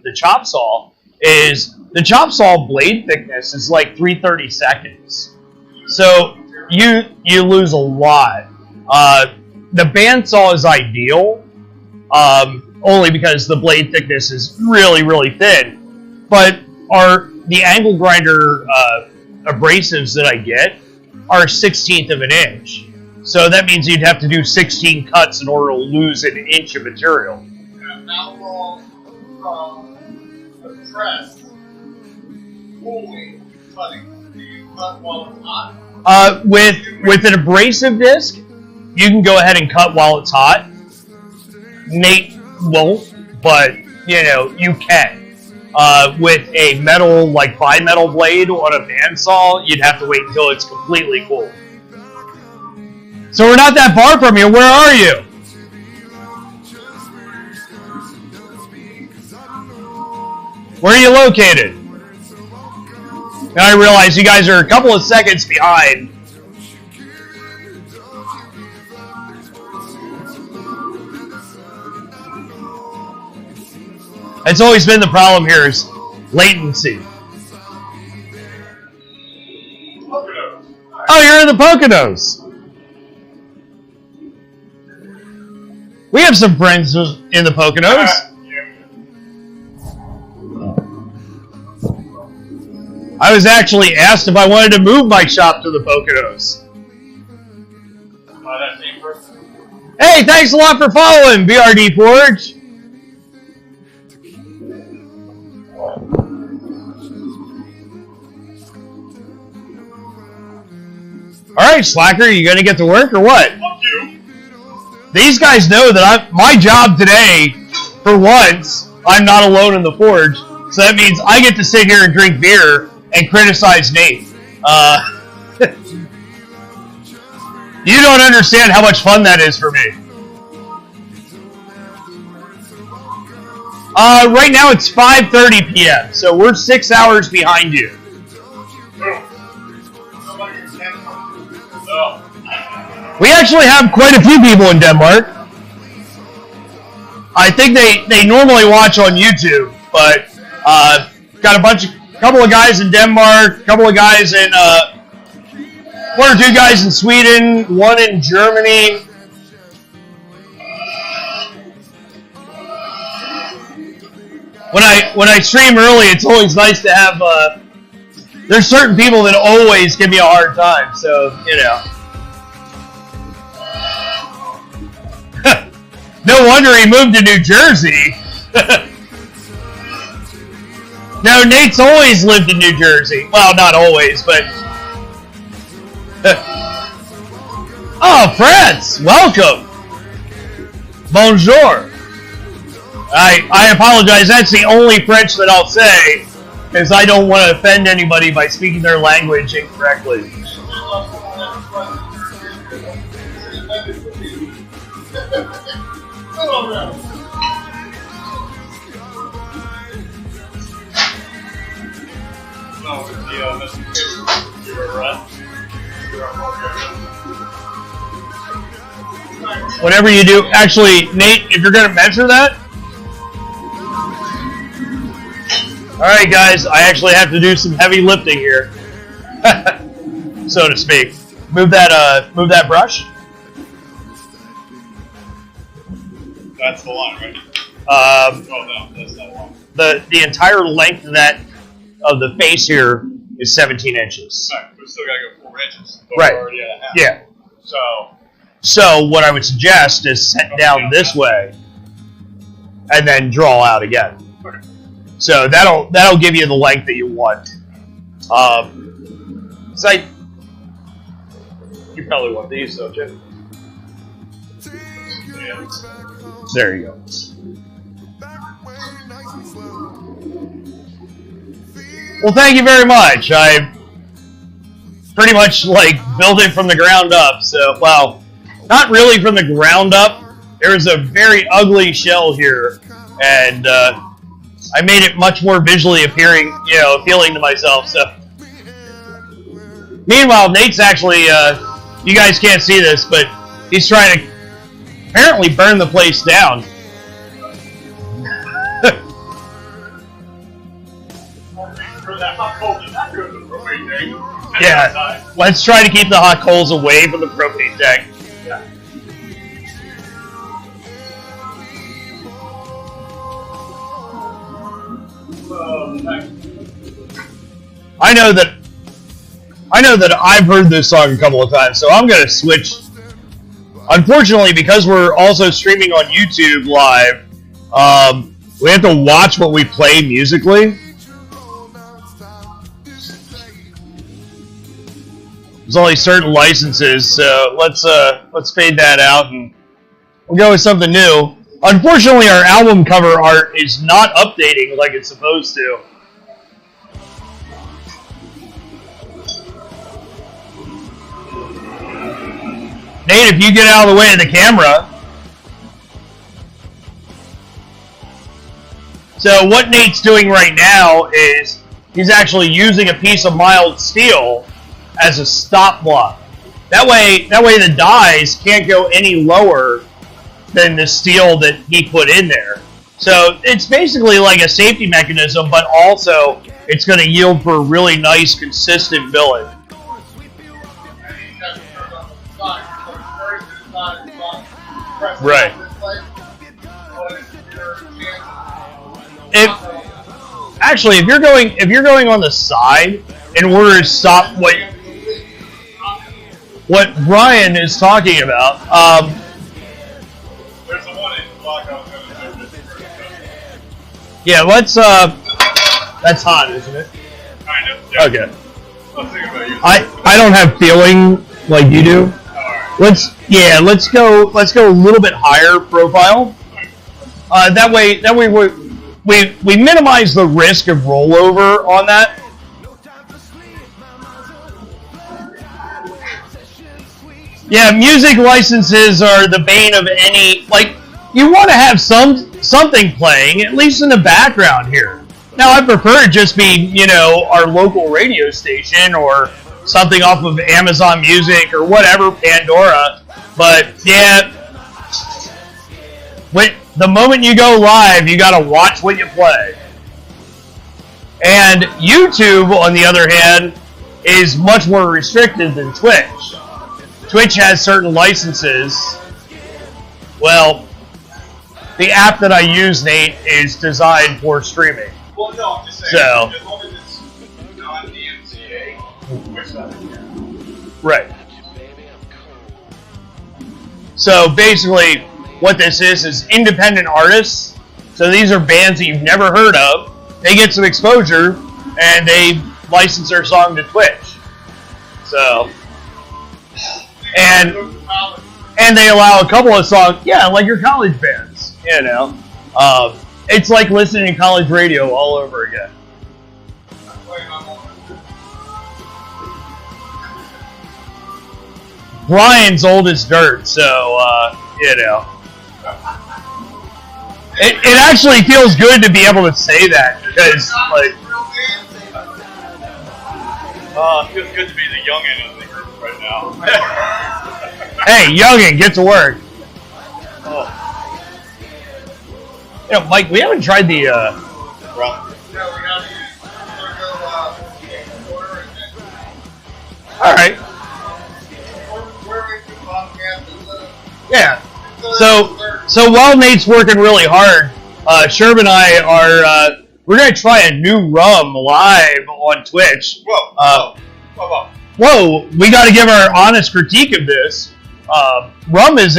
the chop saw is the chop saw blade thickness is like 3/32. So you lose a lot. The bandsaw is ideal, only because the blade thickness is really, really thin. But the angle grinder abrasives that I get are 1/16 of an inch. So that means you'd have to do 16 cuts in order to lose an inch of material. How long the press fully cutting? Do you cut while it's hot? With an abrasive disc, you can go ahead and cut while it's hot. Nate won't, but you can. With a metal, like bi-metal blade on a bandsaw, you'd have to wait until it's completely cool. So we're not that far from you. Where are you? Where are you located? And I realize you guys are a couple of seconds behind. It's always been the problem here is latency. Oh, you're in the Poconos. We have some friends in the Poconos. I was actually asked if I wanted to move my shop to the Poconos. Hey, thanks a lot for following, BRD Forge. Alright, Slacker, you gonna get to work or what? Fuck you. These guys know that my job today, for once, I'm not alone in the forge. So that means I get to sit here and drink beer and criticize Nate. You don't understand how much fun that is for me. Right now it's 5:30 p.m., so we're 6 hours behind you. We actually have quite a few people in Denmark. I think they normally watch on YouTube, but got couple of guys in Denmark, couple of guys in one or two guys in Sweden, one in Germany. When I stream early, it's always nice to have. There's certain people that always give me a hard time, so No wonder he moved to New Jersey. No, Nate's always lived in New Jersey. Well, not always, but... Oh, France! Welcome! Bonjour! I apologize, that's the only French that I'll say, because I don't want to offend anybody by speaking their language incorrectly. Whatever you do, actually, Nate, if you're going to measure that. Alright guys, I actually have to do some heavy lifting here. So to speak. Move that brush. That's the line, right? No, that's that line. The entire length of the face here is 17 inches. Right, we still gotta go 4 inches. Right. We're already at a half. Yeah. So what I would suggest is set down this way, and then draw out again. Okay. So that'll give you the length that you want. You probably want these, don't you? Yeah. There you go. Well, thank you very much. I pretty much like built it from the ground up. So, well, not really from the ground up. There was a very ugly shell here, and I made it much more visually appealing to myself. So, meanwhile, Nate's actually, you guys can't see this, but he's trying to apparently burn the place down. Yeah, let's try to keep the hot coals away from the propane tank. Yeah. I know that I've heard this song a couple of times, so I'm going to switch. Unfortunately, because we're also streaming on YouTube live, we have to watch what we play musically. There's only certain licenses, so let's fade that out and we'll go with something new. Unfortunately, our album cover art is not updating like it's supposed to. Nate, if you get out of the way of the camera. So what Nate's doing right now is he's actually using a piece of mild steel as a stop block. That way the dies can't go any lower than the steel that he put in there. So it's basically like a safety mechanism, but also it's going to yield for a really nice, consistent billet. Right. If you're going on the side in order to stop what Brian is talking about, there's the one in block I was going to do. Yeah, let's that's hot, isn't it? Kind of. Yeah. Okay. Let's think about you. I don't have feeling like you do. Alright. Let's go a little bit higher profile. That way we minimize the risk of rollover on that. Yeah, music licenses are the bane of any, like, you want to have something playing, at least in the background here. Now, I prefer it just be, our local radio station or something off of Amazon Music or whatever, Pandora. But, yeah, the moment you go live, you got to watch what you play. And YouTube, on the other hand, is much more restricted than Twitch. Twitch has certain licenses. Well, the app that I use, Nate, is designed for streaming. Well, no, I'm just saying. So, as long as it's non-DMCA, which doesn't. Right. So basically, what this is independent artists. So these are bands that you've never heard of. They get some exposure, and they license their song to Twitch. So, and they allow a couple of songs, yeah, like your college bands, It's like listening to college radio all over again. Brian's old as dirt, so, It actually feels good to be able to say that, because, like... It feels good to be the youngin' of the group right now. Hey, youngin', get to work. Oh. Mike, we haven't tried the, Alright. Yeah. So while Nate's working really hard, Sherb and I are we're gonna try a new rum live on Twitch. Whoa! We got to give our honest critique of this. Rum is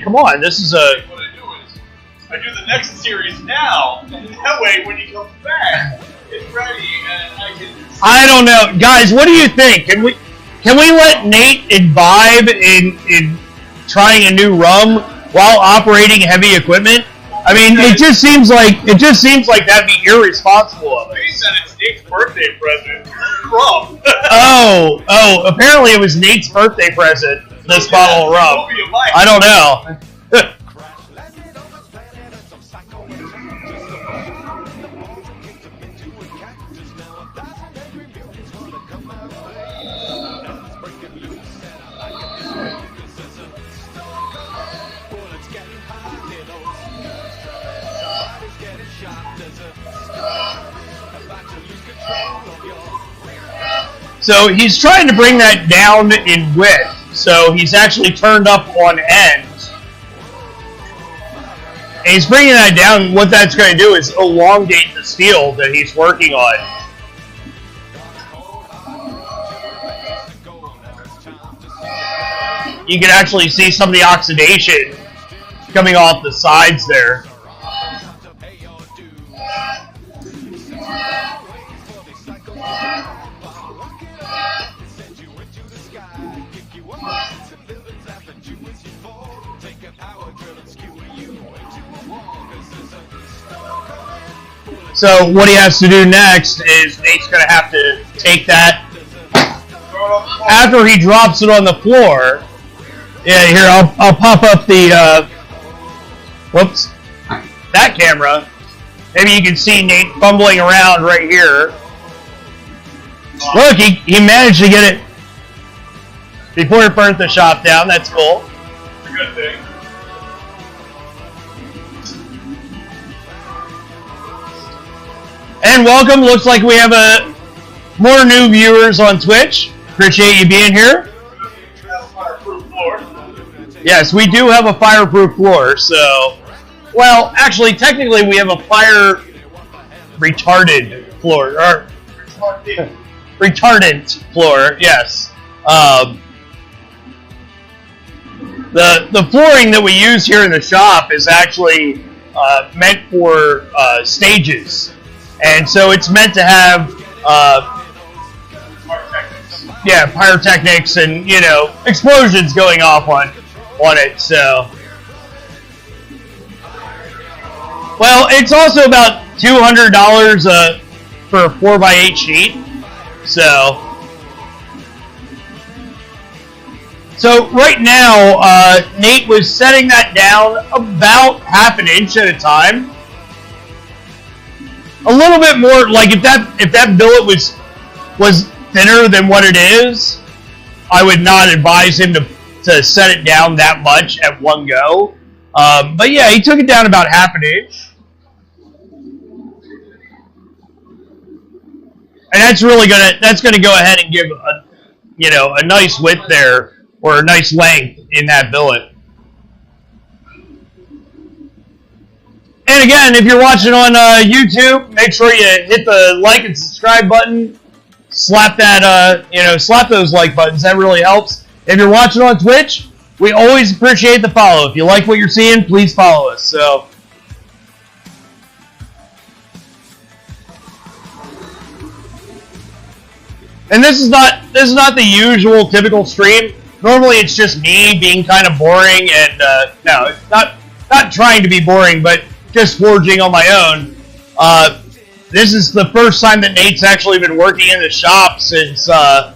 come on, this is a. What I do is I do the next series now, and that way when he comes back, it's ready, and I can. I don't know, guys. What do you think? Can we let Nate imbibe in trying a new rum while operating heavy equipment. I mean, it just seems like that'd be irresponsible of it. He said it's Nate's birthday present. Rum. Oh, apparently it was Nate's birthday present, this bottle of rum. I don't know. So he's trying to bring that down in width. So he's actually turned up on end. And he's bringing that down. What that's going to do is elongate the steel that he's working on. You can actually see some of the oxidation coming off the sides there. So what he has to do next is Nate's going to have to take that after he drops it on the floor. Yeah, here I'll pop up the whoops, that camera. Maybe you can see Nate fumbling around right here. Look, he managed to get it before it burnt the shop down. That's cool. It's a good thing. And welcome. Looks like we have more new viewers on Twitch. Appreciate you being here. Fireproof floor. Yes, we do have a fireproof floor. So, well, actually, technically, we have a fire retarded floor or retardant floor. Yes. The flooring that we use here in the shop is actually meant for stages. And so it's meant to have, pyrotechnics and, explosions going off on it, so. Well, it's also about $200 for a 4x8 sheet, so. So right now, Nate was setting that down about half an inch at a time. A little bit more, like if that billet was thinner than what it is, I would not advise him to set it down that much at one go. But yeah, he took it down about half an inch. And that's gonna go ahead and give a nice width there, or a nice length in that billet. And again, if you're watching on YouTube, make sure you hit the like and subscribe button. Slap that, slap those like buttons. That really helps. If you're watching on Twitch, we always appreciate the follow. If you like what you're seeing, please follow us. So. And this is not the usual typical stream. Normally, it's just me being kind of boring and no, not trying to be boring, but just forging on my own. This is the first time that Nate's actually been working in the shop since our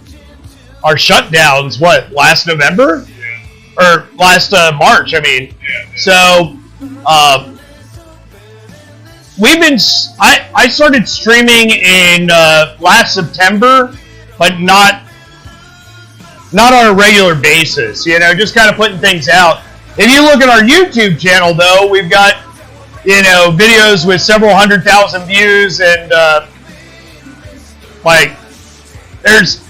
shutdowns. What, last November? Yeah. Or last March? I mean. Yeah. So I started streaming in last September, but not on a regular basis. Just kind of putting things out. If you look at our YouTube channel, though, we've got videos with several 100,000 views, and there's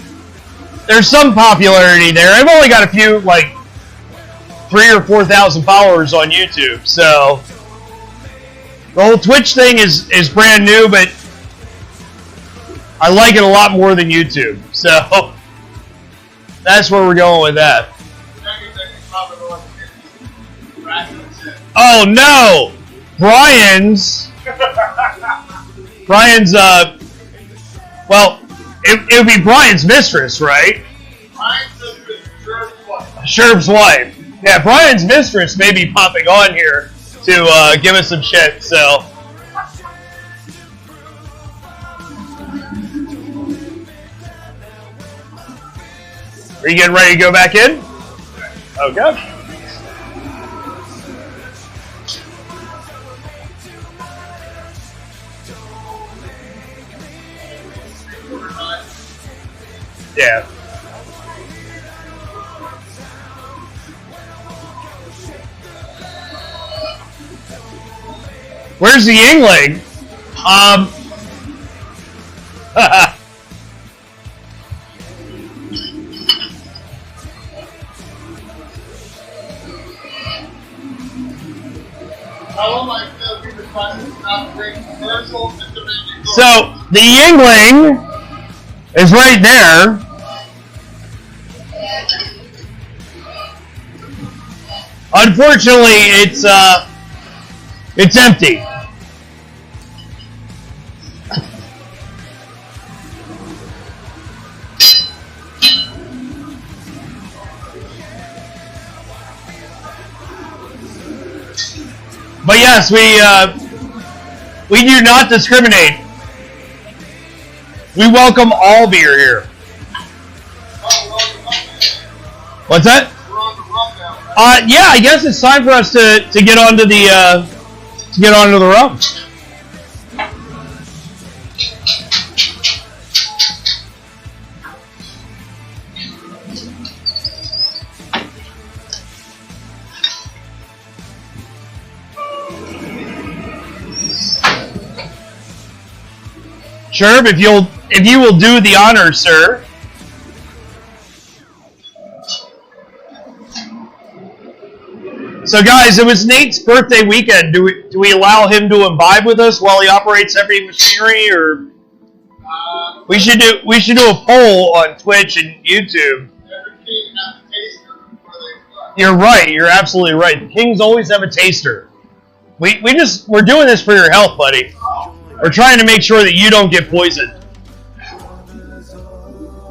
some popularity there. I've only got a few, 3,000 or 4,000 followers on YouTube, so the whole Twitch thing is brand new, but I like it a lot more than YouTube, so that's where we're going with that. Oh no! Brian's, well, it would be Brian's mistress, right? Brian's sister is Sherp's wife. Sherp's wife. Yeah, Brian's mistress may be popping on here to give us some shit, so. Are you getting ready to go back in? Okay. Yeah. Where's the Yingling? So the Yingling is right there. Unfortunately, it's empty. But yes, we do not discriminate. We welcome all beer here. What's that? Yeah, I guess it's time for us to get onto the rum. Sure, if you will do the honors, sir. So, guys, it was Nate's birthday weekend. Do we allow him to imbibe with us while he operates heavy machinery, or we should do a poll on Twitch and YouTube? Every king has a taster before they fly. You're right. You're absolutely right. The kings always have a taster. We're doing this for your health, buddy. We're trying to make sure that you don't get poisoned.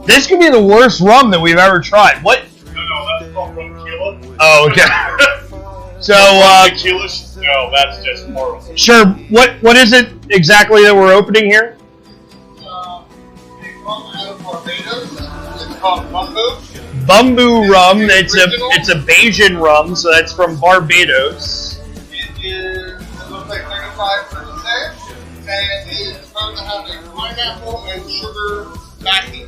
This could be the worst rum that we've ever tried. What? No, that's called rum tequila. Oh, okay. So, Tequila? No, that's just horrible. Sure. What is it exactly that we're opening here? A rum out of Barbados. It's called Bumbo. Bumbu rum. It's a Bajan rum, so that's from Barbados. It looks like 35%, and it's going to have a pineapple and sugar backing.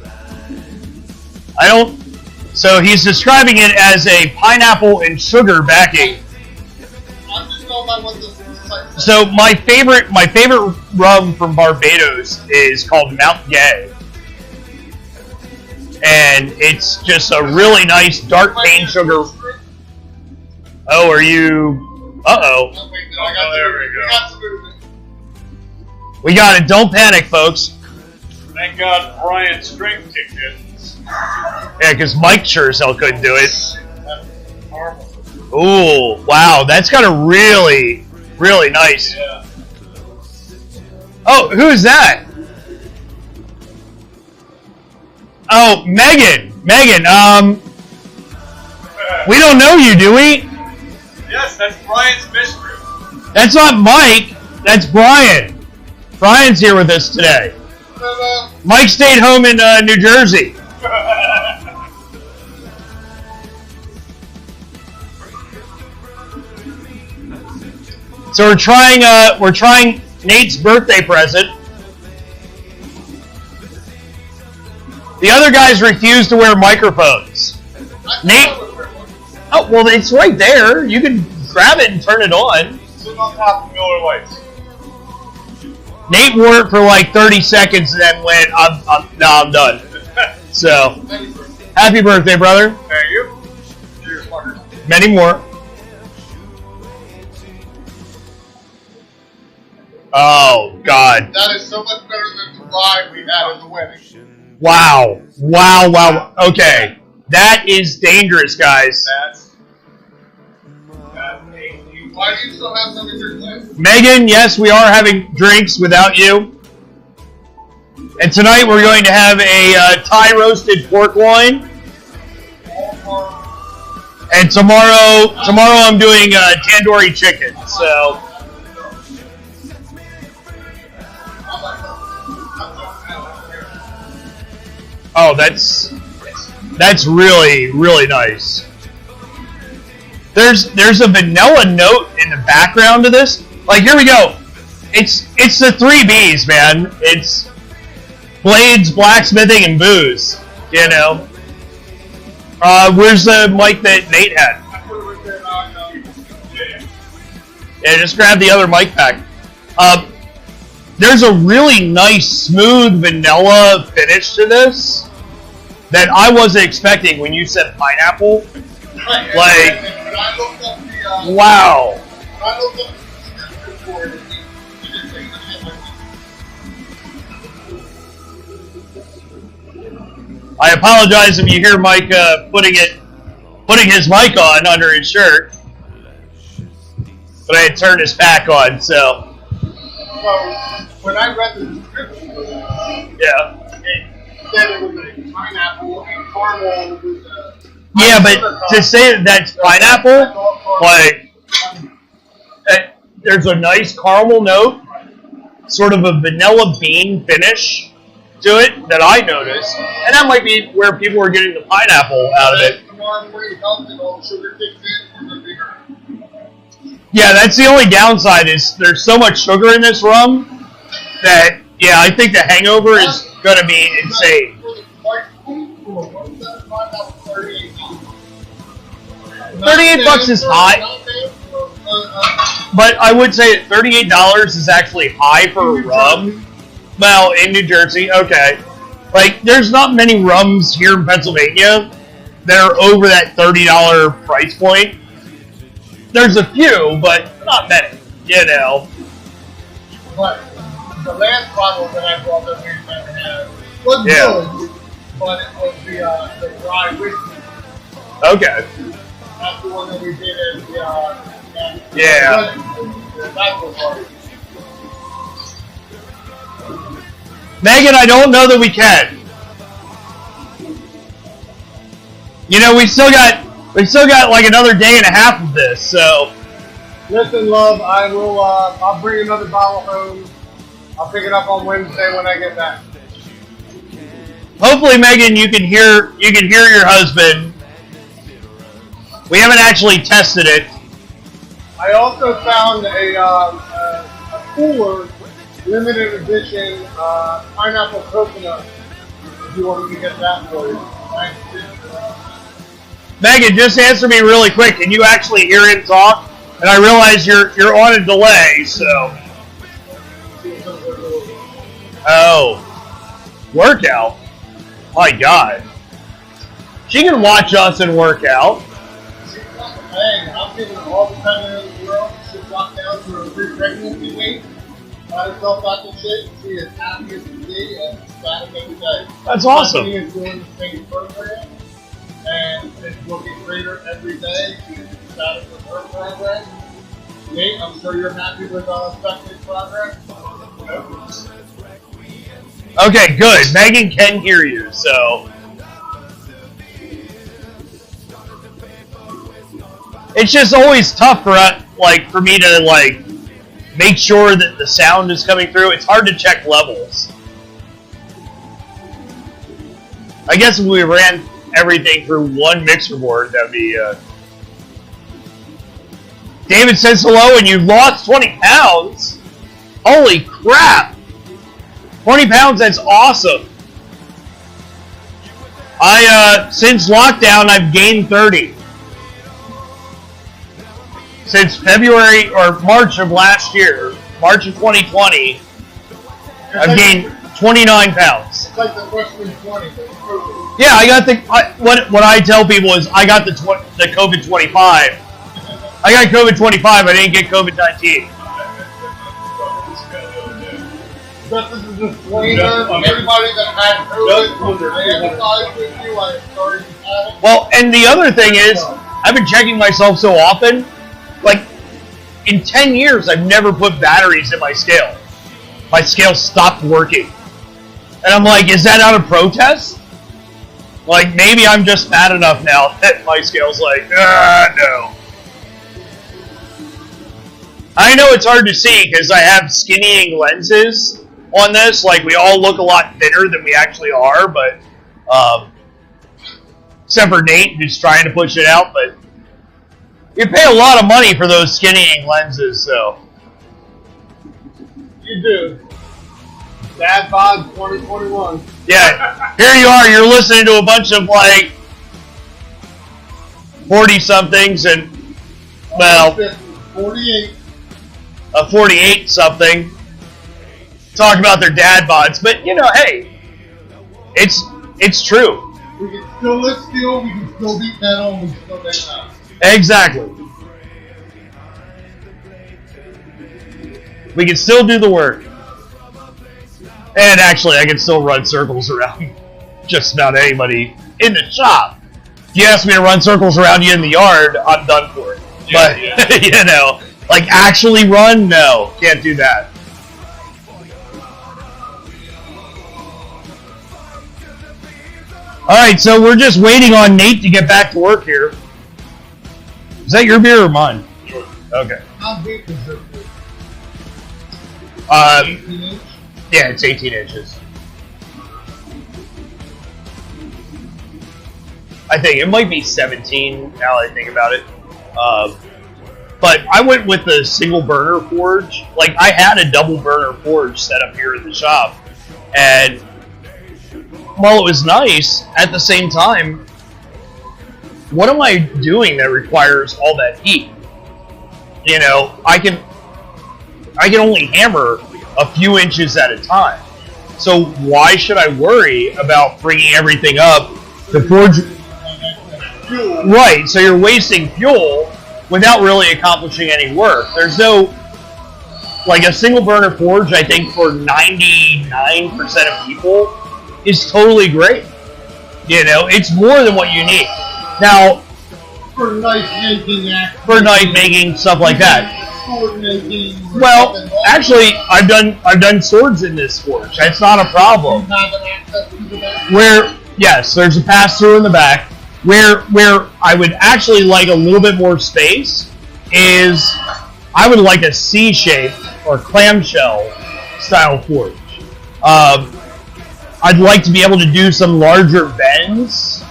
So he's describing it as a pineapple and sugar backing. I'm just going by what this says. So my favorite rum from Barbados is called Mount Gay, and it's just a really nice dark cane sugar. Oh, are you? Oh, wait, no, I got there we go. Got some movement. We got it. Don't panic, folks. Thank God Brian's drink kicked in. Yeah, because Mike sure as hell couldn't do it. That's horrible. Ooh, wow, that's got a really, really nice. Yeah. Oh, who is that? Oh, Megan. We don't know you, do we? Yes, that's Brian's mistress. That's not Mike. That's Brian. Brian's here with us today. Mike stayed home in New Jersey. So we're trying Nate's birthday present. The other guys refuse to wear microphones. Nate. Oh well, it's right there. You can grab it and turn it on. Sitting on top of Miller Lights. Nate wore it for like 30 seconds and then went, I'm done. So, happy birthday, brother. Thank you. Cheers, fuckers. Many more. Oh, God. That is so much better than the ride we had at the wedding. Wow. Okay. That is dangerous, guys. That's Why do you still have some in your list? Megan, yes, we are having drinks without you. And tonight we're going to have a Thai roasted pork loin And tomorrow I'm doing tandoori chicken. So. Oh, that's really, really nice. There's a vanilla note in the background of this. Like, here we go. It's the 3 B's, man. It's blades, blacksmithing, and booze. You know. Where's the mic that Nate had? Yeah, just grab the other mic pack. There's a really nice, smooth vanilla finish to this that I wasn't expecting when you said pineapple. Like, wow. I apologize if you hear Mike putting his mic on under his shirt, but I had turned his pack on, so. When I read the description, Yeah. it said it was a pineapple and caramel with Yeah, but to say that that's pineapple, like, there's a nice caramel note, sort of a vanilla bean finish to it that I noticed, and that might be where people are getting the pineapple out of it. Yeah, that's the only downside is there's so much sugar in this rum that, yeah, I think the hangover is going to be insane. $38 is high, but I would say that $38 is actually high for rum. Well, in New Jersey, okay. Like, there's not many rums here in Pennsylvania that are over that $30 price point. There's a few, but not many, you know. But the last bottle that I brought that we never had was good, but it was the dry whiskey. Okay. That's the one that we did at the bachelor party. Megan, I don't know that we can. You know, we still got like another day and a half of this, so. Listen, love, I will. I'll bring another bottle home. I'll pick it up on Wednesday when I get back. Hopefully, Megan, you can hear your husband. We haven't actually tested it. I also found a cooler, limited edition pineapple coconut. If you want me to get that for you. Megan, just answer me really quick. Can you actually hear him talk? And I realize you're on a delay, so. Oh, workout. My God, she can watch us and work out. Hey, I'm giving all the time in the world. She'll walk down to her pre-pregnancy weight, got herself out the shit, and she is happy as can be, and static every day. That's awesome. She is doing the same program, and it's looking greater every day. She's static with her program. Nate, I'm sure you're happy with Stephanie's progress. Okay, good. Megan can hear you, so. It's just always tough for me to make sure that the sound is coming through. It's hard to check levels. I guess if we ran everything through one mixer board, that'd be. David says hello, and you lost 20 pounds. Holy crap! 20 pounds. That's awesome. Since lockdown, I've gained 30. Since February or March of last year, March of 2020, I've gained 29 pounds. It's like the freshman 20. Yeah, I got what I tell people is I got the COVID 25. I got COVID 25. I didn't get COVID 19. This is a disclaimer. Everybody that had COVID, I empathize with you. I am sorry you had it. Well, and the other thing is, I've been checking myself so often. Like, in 10 years, I've never put batteries in my scale. My scale stopped working. And I'm like, is that out of protest? Like, maybe I'm just fat enough now that my scale's like, no. I know it's hard to see because I have skinnying lenses on this. Like, we all look a lot thinner than we actually are, but except for Nate, who's trying to push it out. But you pay a lot of money for those skinnying lenses, so. You do. Dad bod 2021. Yeah, here you are. You're listening to a bunch of, like, 40-somethings and, well, 48. A 48-something talk about their dad bods. But, you know, hey, it's true. We can still lift steel, we can still beat metal, and we can still make metal. Exactly. We can still do the work. And actually, I can still run circles around just about anybody in the shop. If you ask me to run circles around you in the yard, I'm done for it. Yeah, But, yeah. you know, like actually run? No, can't do that. Alright, so we're just waiting on Nate to get back to work here. Is that your beer or mine? Yours. Okay. How big is it? 18 inch? Yeah, it's 18 inches. I think it might be 17 now that I think about it. But I went with the single burner forge. Like, I had a double burner forge set up here in the shop. And while it was nice, at the same time, what am I doing that requires all that heat? You know, I can only hammer a few inches at a time. So why should I worry about bringing everything up to forge? Right, so you're wasting fuel without really accomplishing any work. There's no, like a single burner forge, I think for 99% of people is totally great. You know, it's more than what you need. Now, For knife making, for knife making, stuff like that. sword making. Well, actually, I've done swords in this forge. That's not a problem. You have an access to the back. Where, yes, there's a pass-through in the back. Where I would actually like a little bit more space is I would like a C-shape or clamshell style forge. I'd like to be able to do some larger bends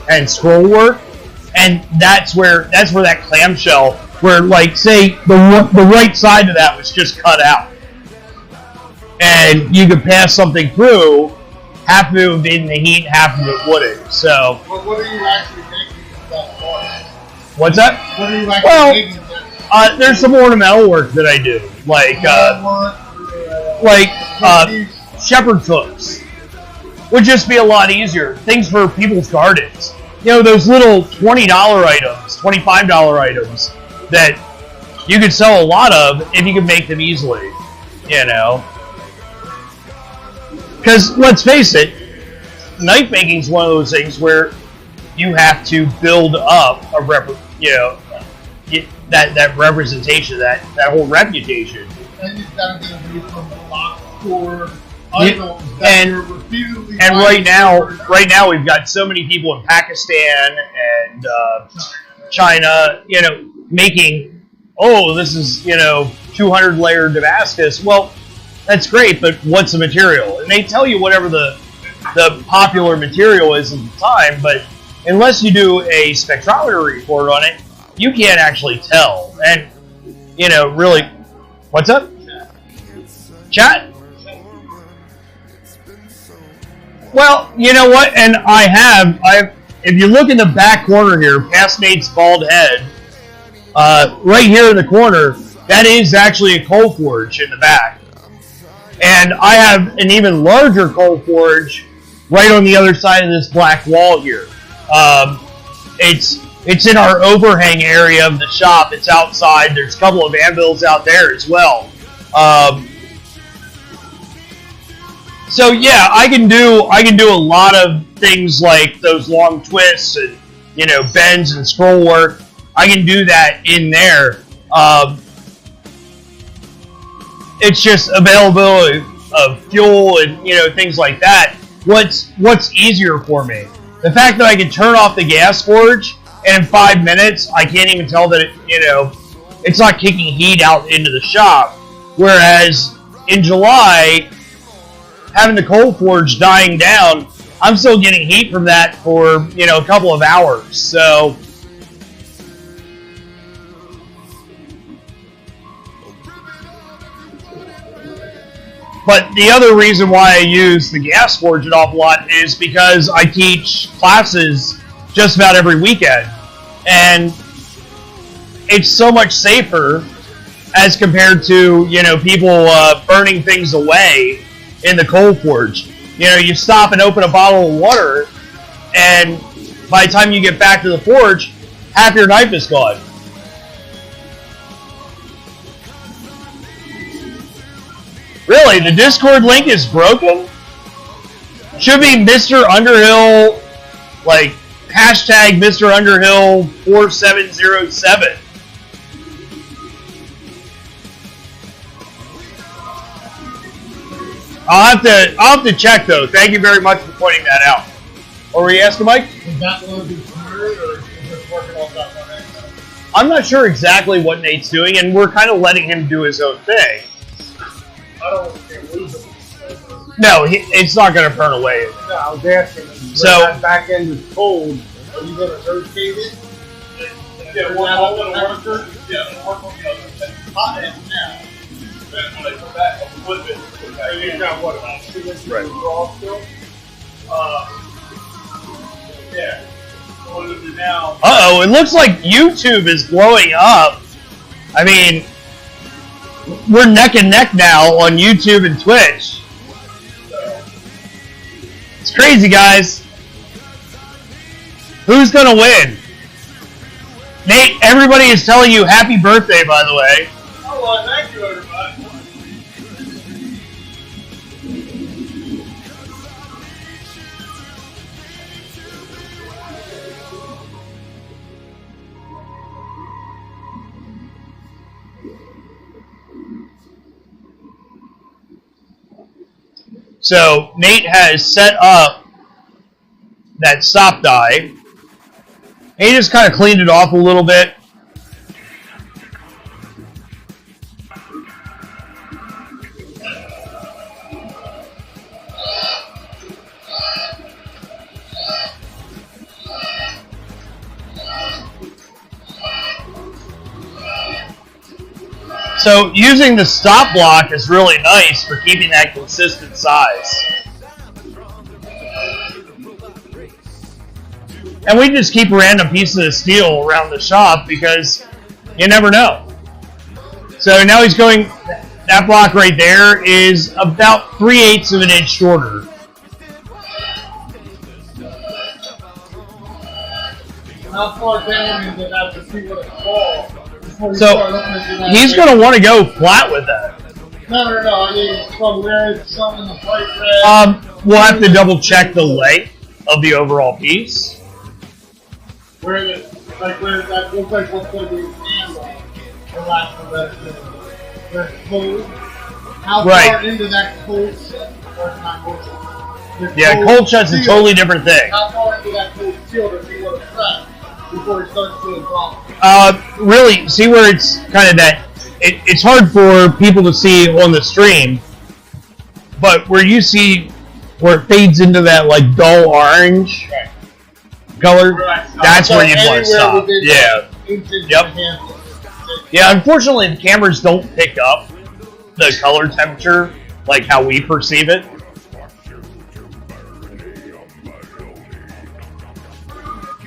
and scroll work, and that's where that clamshell, where like say the right side of that was just cut out, and you could pass something through. Half of it would be in the heat, half of it wouldn't. So, But what are you actually making that for? what's that? What are you actually Well, making that there's some ornamental work that I do, like shepherd's hooks. Would just be a lot easier. Things for people's gardens. You know, those little $20 items, $25 items that you could sell a lot of if you could make them easily. You know. Because, let's face it, knife making is one of those things where you have to build up a that representation, that whole reputation. And you've got to get away from the box store items that and you're repeatedly and buying right now we've got so many people in Pakistan and China, you know, making, oh, this is, you know, 200 layer Damascus. Well, that's great, but what's the material? And they tell you whatever the popular material is at the time, but unless you do a spectrometer report on it, you can't actually tell. And, you know, really, what's up? Chat? Well, you know what? And I've, if you look in the back corner here, past Nate's bald head, right here in the corner, that is actually a coal forge in the back. And I have an even larger coal forge right on the other side of this black wall here. It's in our overhang area of the shop. It's outside. There's a couple of anvils out there as well. So yeah, I can do a lot of things like those long twists and, you know, bends and scroll work. I can do that in there. It's just availability of fuel and, you know, things like that. What's easier for me? the fact that I can turn off the gas forge and in 5 minutes I can't even tell that it's not kicking heat out into the shop. Whereas in July, having the coal forge dying down, I'm still getting heat from that for a couple of hours. So. But the other reason why I use the gas forge an awful lot is because I teach classes just about every weekend. And it's so much safer as compared to, people burning things away in the coal forge. You stop and open a bottle of water, and by the time you get back to the forge, half your knife is gone. Really? The Discord link is broken? Should be Mr. Underhill, hashtag Mr. Underhill 4707. I'll have to check though. Thank you very much for pointing that out. What were you asking, Mike? Is that going to be cleared, or is it working off that one? I'm not sure exactly what Nate's doing, and we're kind of letting him do his own thing. I don't want to lose it. No, it's not going to burn away. No, I was asking. So that back end is cold. Are you going to rotate it? Yeah, work on the worker. Yeah, work on the other. It's hot end now. Then when they come back, I'll flip it. And you've got what, about 2 inches of raw still? Yeah. So what do we do now? Uh-oh, it looks like YouTube is blowing up. I mean, we're neck and neck now on YouTube and Twitch. It's crazy, guys. Who's gonna win? Nate, everybody is telling you happy birthday, by the way. Oh, well, thank you, everybody. So Nate has set up that stop die. He just kind of cleaned it off a little bit. So using the stop block is really nice for keeping that consistent size. And we just keep random pieces of steel around the shop because you never know. So now he's going, that block right there is about 3/8 of an inch shorter. How far down is it after see what it falls? So he's going to want to go flat with that. No. I mean, from where it's showing the bright red. We'll have to double check the length of the overall piece. Where that looks like what's going to be handled. For lack of a better term. Where it's cold. How far into that cold shut? Or not cold shut? Yeah, cold shut's a totally different thing. How far into that cold seal does he want to press before he starts doing problems? Really, see where it's kind of that. It's hard for people to see on the stream, but where you see where it fades into that dull orange color, that's where you'd want to stop. Yeah. Yep. Yeah. Unfortunately, the cameras don't pick up the color temperature like how we perceive it.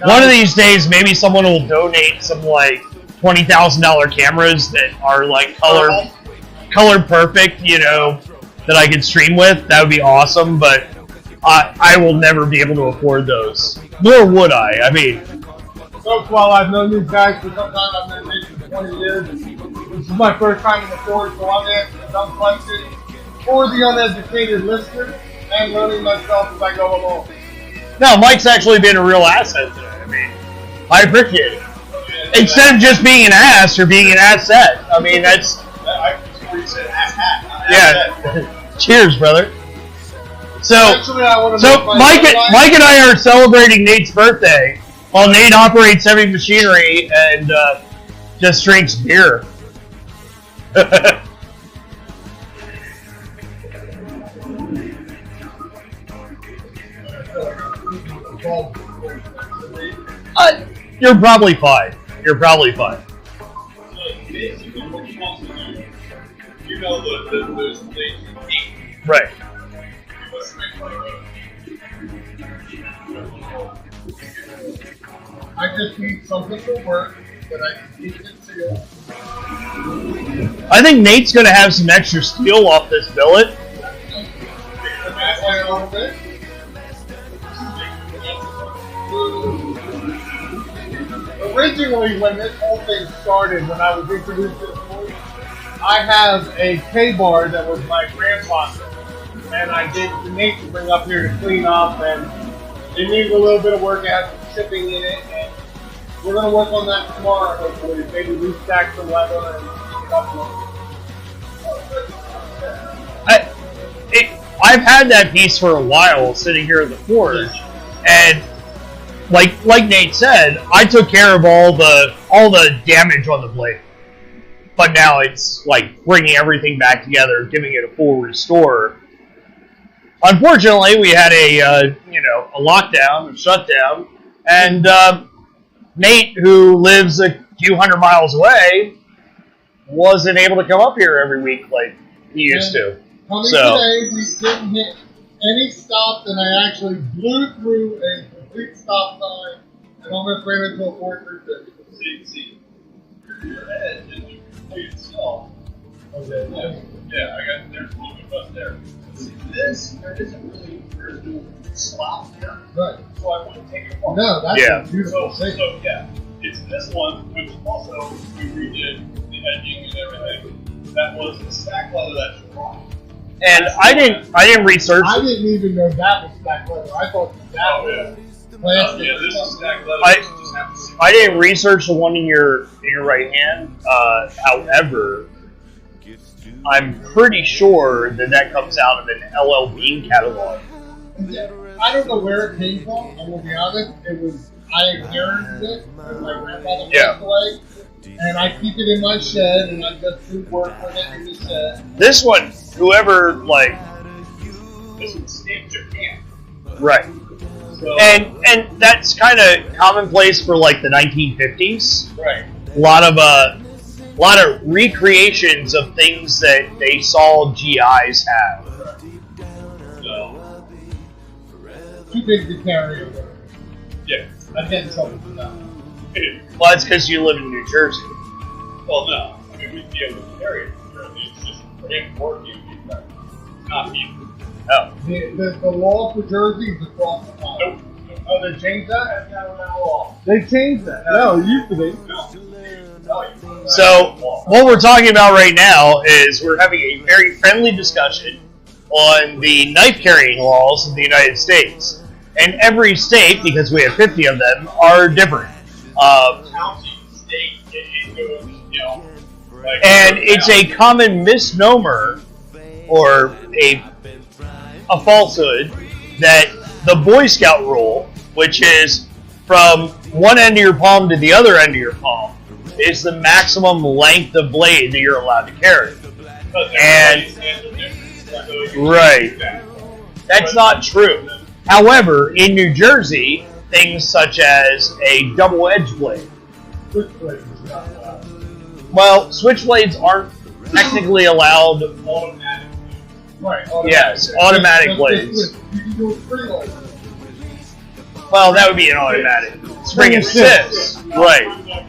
One of these days, maybe someone will donate some $20,000 cameras that are color perfect, that I can stream with. That would be awesome, but I will never be able to afford those. Nor would I. I mean, so while I've known these guys for some time, I've been making for 20 years. This is my first time in the forest, so I'm asking a dumb question for the uneducated listener and learning myself as I go along. No, Mike's actually been a real asset today. I mean, I appreciate it. Instead of just being an ass or being an asset. I mean, that's... I said ass hat. Yeah. Cheers, brother. So, Actually, I want to so make my Mike and I are celebrating Nate's birthday while Nate operates heavy machinery and just drinks beer. You're probably fine. You're probably fine. Basically, what he wants to do, you know, those things you eat. Right. He wants to make like I just need something to work that I can keep it sealed. I think Nate's going to have some extra steel off this billet. A little bit. Originally, when this whole thing started, when I was introduced to the sport, I have a K-bar that was my grandfather, and I gave it to Nate to bring up here to clean up, and it needed a little bit of work. It had some chipping in it, and we're going to work on that tomorrow, hopefully. Maybe restack some leather and I've had that piece for a while sitting here in the forge, and like Nate said, I took care of all the damage on the blade, but now it's like bringing everything back together, giving it a full restore. Unfortunately, we had a lockdown, a shutdown, and Nate, who lives a few hundred miles away, wasn't able to come up here every week like he used to. Coming So today, we didn't hit any stops, and I actually blew through a complete stop sign and almost ran into a 432. see, your edge and you complete itself. Okay. Yeah, I got there's a little bit of bust there. See, this there there's no slop there. Right. So I wouldn't take it apart. No, that's Yeah. a beautiful thing. So yeah, it's this one, which also we redid the edging and everything. That was the stack leather that's wrong. and I didn't research. I didn't even know that was stack leather. I thought that was plastic. Yeah, this is stack leather. I- You just have to see. I didn't research the one in your right hand. However, I'm pretty sure that comes out of an LL Bean catalog. I don't know where it came from. I'm gonna be honest. It was I inherited it when my grandfather Yeah. passed away, and I keep it in my shed, and I just do work with it in the shed. This one, whoever This one's stamped Japan. right, So, and that's kind of commonplace for like the 1950s. right. A lot of recreations of things that they saw GIs have. So, Too big to carry over. yeah. I'm getting something for that. Well, that's because you live in New Jersey. Well, no. I mean, we'd be able to carry it. It's just for him working. Not me. Oh, The law for Jersey is across the pond. Nope. Oh, they changed that? That's not an law. They changed that. No, it used to be. No. so what we're talking about right now is we're having a very friendly discussion on the knife carrying laws of the United States. And every state, because we have 50 of them, are different. County, state, it goes, like, And it's a common misnomer or a falsehood that the Boy Scout rule, which is from one end of your palm to the other end of your palm, is the maximum length of blade that you're allowed to carry. And right, that's not true. However, in New Jersey, things such as a double-edged blade. Well, switchblades aren't technically allowed. Right. Yes, automatic blades. You can do it freelance. Well, that would be an automatic. Spring assist, right.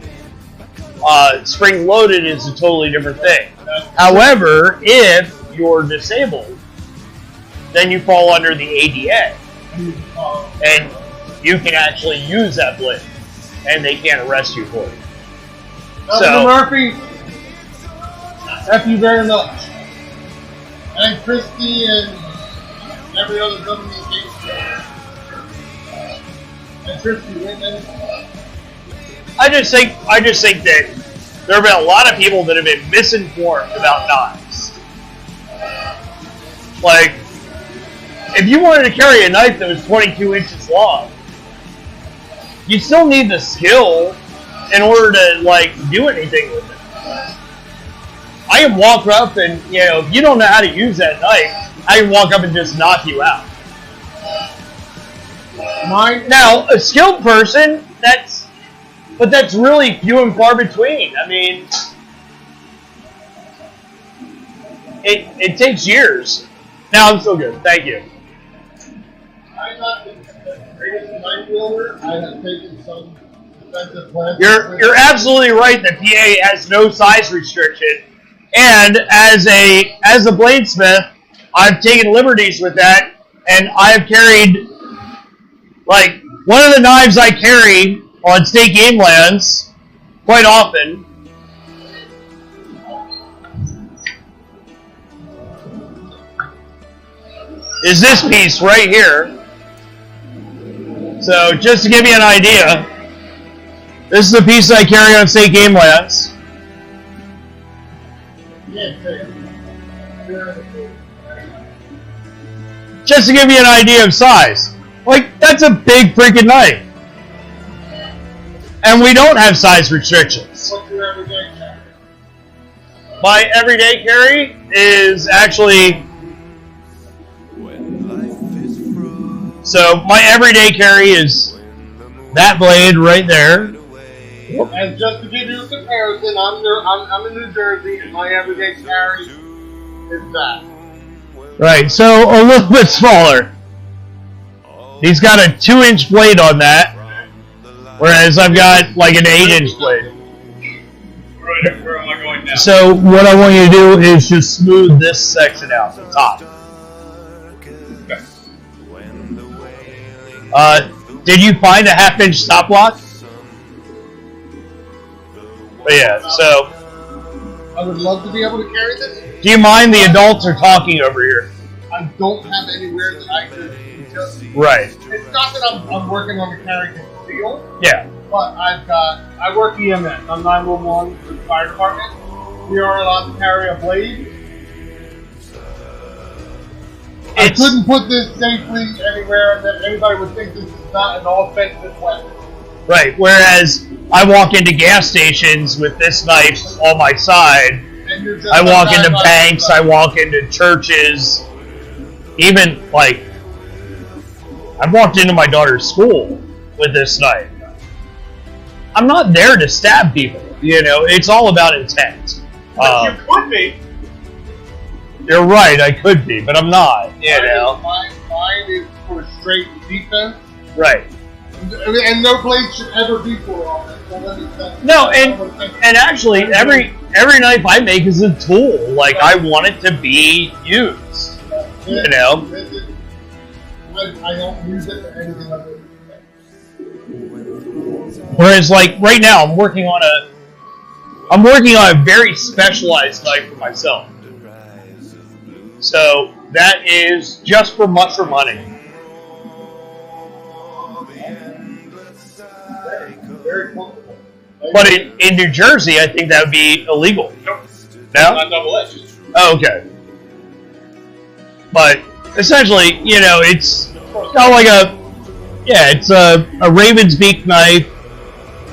Spring loaded is a totally different thing. However, if you're disabled, then you fall under the ADA. And you can actually use that blade. And they can't arrest you for it. Governor Murphy, thank you very much. And Christie and every other government agency. And Christie Whitman. I just think that there have been a lot of people that have been misinformed about knives. Like, if you wanted to carry a knife that was 22 inches long, you still need the skill in order to like do anything with it. I can walk up and, you know, if you don't know how to use that knife, I can walk up and just knock you out. Now, a skilled person, that's really few and far between. I mean, it takes years. Now I'm still good. Thank you. I'm not the greatest knife wielder. I have taken some defensive classes. You're absolutely right that PA has no size restriction, and as a bladesmith, I've taken liberties with that, and I've carried like one of the knives I carry on state game lands quite often. Is this piece right here. So just to give you an idea, this is the piece I carry on state game lands. Just to give you an idea of size. Like, that's a big freaking knife. And we don't have size restrictions. What's your everyday carry? My everyday carry is actually... So my everyday carry is that blade right there. And just to give you a comparison, I'm in New Jersey, and my everyday carry is that. Right, so a little bit smaller. He's got a 2-inch blade on that, whereas I've got like an 8-inch blade. Where am I going now? So what I want you to do is just smooth this section out, the top. Did you find a 1/2-inch stop block? But yeah, so... I would love to be able to carry this. Do you mind the adults are talking over here? I don't have anywhere that I could just... Right. It's not that I'm working on the carry conceal, Yeah. but I work EMS. I'm 911 for the fire department. We are allowed to carry a blade. I couldn't put this safely anywhere that anybody would think this is not an offensive weapon. Right, whereas I walk into gas stations with this knife on my side. And you're just I walk a into guy banks, like I walk into churches. Even, like, I've walked into my daughter's school with this knife. I'm not there to stab people, you know, it's all about intent. But you could be. You're right, I could be, but I'm not, you know. Mine is for straight defense. Right. And no blade should ever be for offense. So let me say- No, and actually, every knife I make is a tool. Like, I want it to be used, you know. I don't use it for anything other than Whereas, like, right now, I'm working on a very specialized knife for myself. So that is just for money. very comfortable. But in New Jersey, I think that would be illegal. Nope. No? Not double-edged. Oh, okay. But essentially, you know, it's got like it's a raven's beak knife,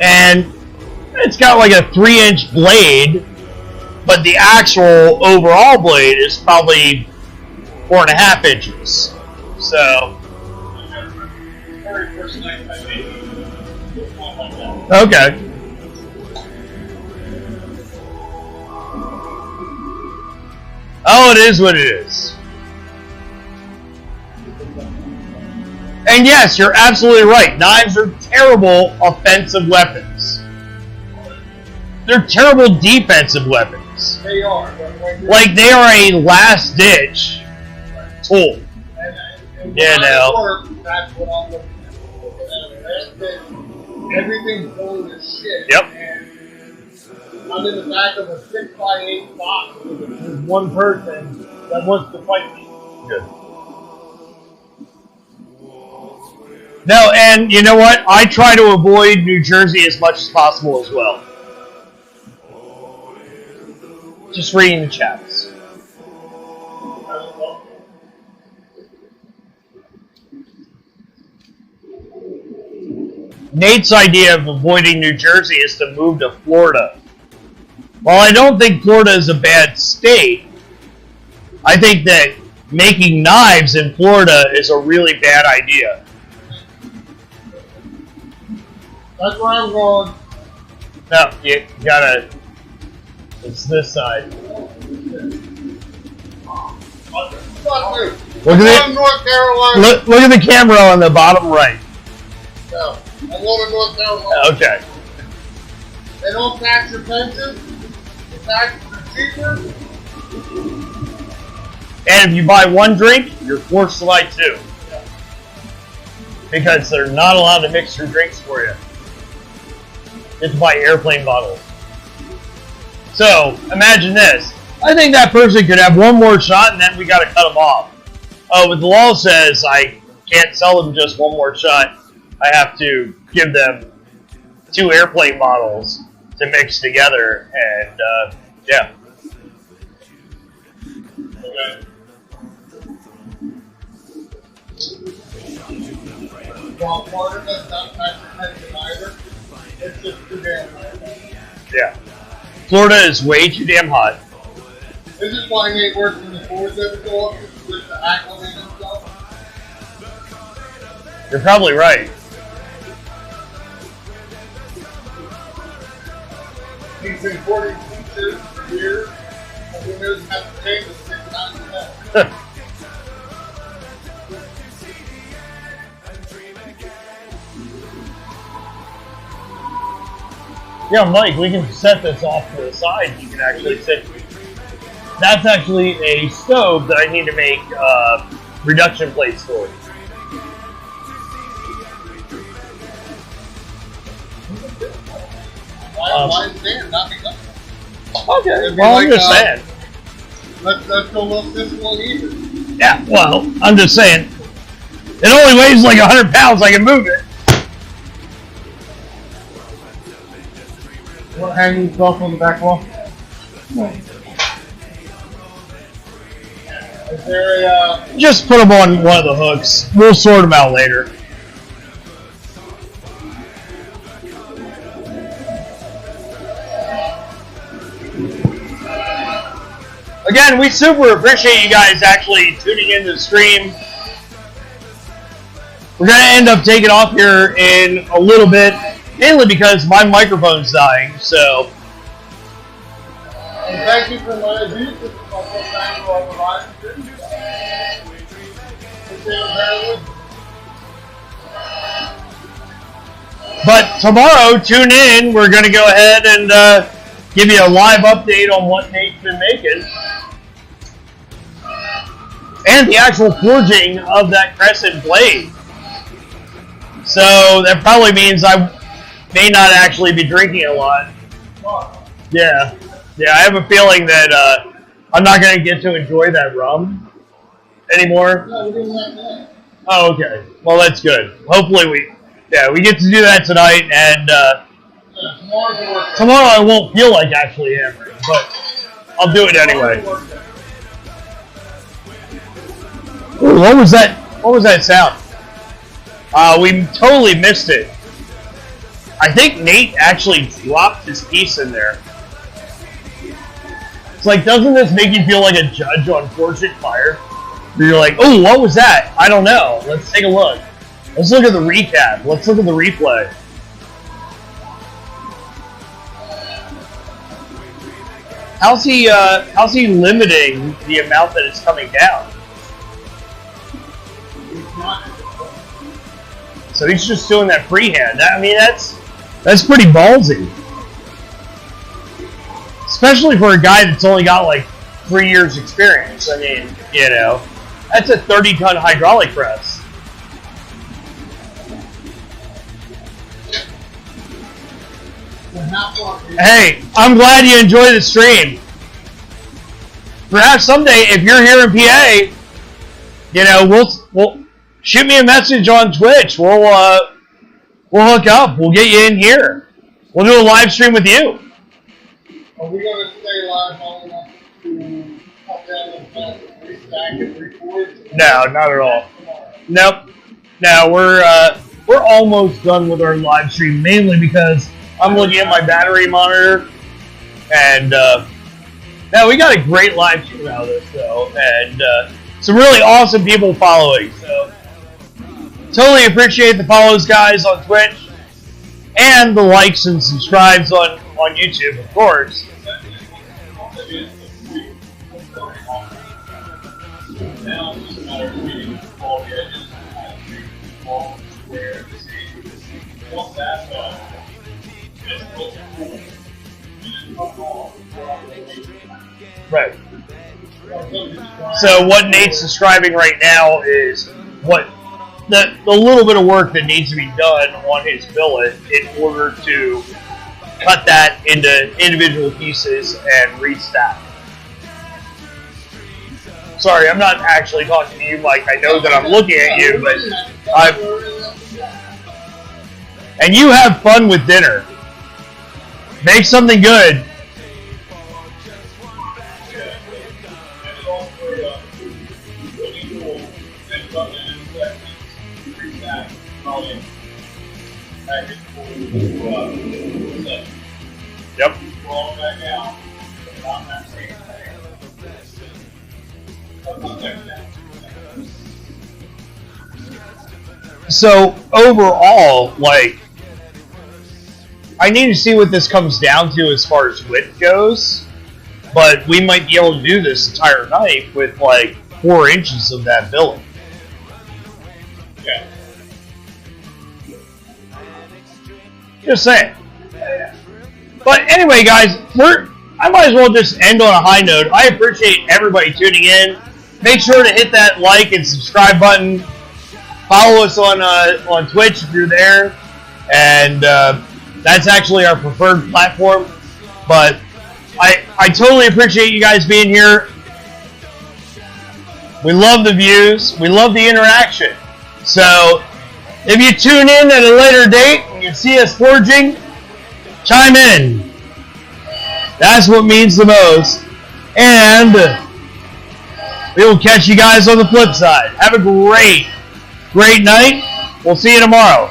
and it's got like a 3-inch blade, but the actual overall blade is probably 4.5 inches. So, Very first knife I made. okay. Oh, it is what it is. And yes, you're absolutely right. Knives are terrible offensive weapons. They're terrible defensive weapons. They are. Like, they are a last-ditch tool. And Yeah, when I no. work, that's what I'm looking at. Everything's full of shit. Yep. And I'm in the back of a 6x8 box with one person that wants to fight me. Good. No, and you know what? I try to avoid New Jersey as much as possible as well. Just reading the chats. Nate's idea of avoiding New Jersey is to move to Florida. While I don't think Florida is a bad state, I think that making knives in Florida is a really bad idea. That's where I'm going. No, you gotta. It's this side. Look at North Carolina. look at the camera on the bottom right. No, I'm going to North Carolina. Okay. They don't tax your pension. The taxes are cheaper. And if you buy one drink, you're forced to buy two. Because they're not allowed to mix your drinks for you. You have to buy airplane bottles. So, imagine this. I think that person could have one more shot and then we gotta cut them off. Oh, but the law says I can't sell them just one more shot. I have to give them 2 airplane bottles to mix together, and yeah. Okay. Well, Florida does not tax your pension either. It's just too damn high. Yeah. Florida is way too damn hot. This is why Nate works in the forest every so often, just to acclimate himself. You're probably right. He's been 40 t-shirts for years, and he knows how to change it 6 times a day. Yeah, Mike, we can set this off to the side. You can actually sit. That's actually a stove that I need to make reduction plates for. Why stand? Not because. Okay, well, I'm just saying. Let's go look this one either. Yeah, well, I'm just saying. It only weighs like 100 pounds. I can move it. What, hanging stuff on the back wall? Is there a, Just put them on one of the hooks. We'll sort them out later. Again, we super appreciate you guys actually tuning into the stream. We're going to end up taking off here in a little bit, mainly because my microphone's dying, so. and thank you for my abuse. This is my first time for all the live streams. But tomorrow, tune in. We're going to go ahead and give you a live update on what Nate's been making. And the actual forging of that crescent blade. So that probably means I may not actually be drinking a lot. Yeah. Yeah, I have a feeling that I'm not going to get to enjoy that rum anymore. Oh, okay. Well, that's good. Hopefully we get to do that tonight, and tomorrow I won't feel like actually hammering, but I'll do it anyway. Ooh, what was that? What was that sound? We totally missed it. I think Nate actually dropped his piece in there. It's like, doesn't this make you feel like a judge on Fortune Fire? Where you're like, oh, what was that? I don't know. Let's take a look. Let's look at the recap. Let's look at the replay. How's he limiting the amount that is coming down? So he's just doing that freehand. I mean, that's pretty ballsy. Especially for a guy that's only got like 3 years experience. I mean, you know, that's a 30-ton hydraulic press. Hey, I'm glad you enjoy the stream. Perhaps someday, if you're here in PA, you know, we'll shoot me a message on Twitch. We'll hook up. We'll get you in here. We'll do a live stream with you. Are we going to stay live long enough to cut down the fence, restack and record? No, not at all. Nope. No, we're almost done with our live stream, mainly because I'm looking at my battery monitor, and now we got a great live stream out of this, though, and some really awesome people following. So totally appreciate the follows, guys, on Twitch, and the likes and subscribes on YouTube, of course. Now it's just a matter of getting all the edges all square to see. Once that's done, it's looks cool. You just put all Right. So what Nate's describing right now is what the little bit of work that needs to be done on his billet in order to cut that into individual pieces and restack. Sorry, I'm not actually talking to you, Mike. I know that I'm looking at you, but and you have fun with dinner. Make something good. Yep. So overall, like, I need to see what this comes down to as far as width goes, but we might be able to do this entire knife with like 4 inches of that billet. Okay. Just saying. But anyway, guys, I might as well just end on a high note. I appreciate everybody tuning in. Make sure to hit that like and subscribe button. Follow us on Twitch if you're there, and that's actually our preferred platform. But I totally appreciate you guys being here. We love the views. We love the interaction. So if you tune in at a later date and you see us forging, chime in. That's what means the most. And we will catch you guys on the flip side. Have a great night. We'll see you tomorrow.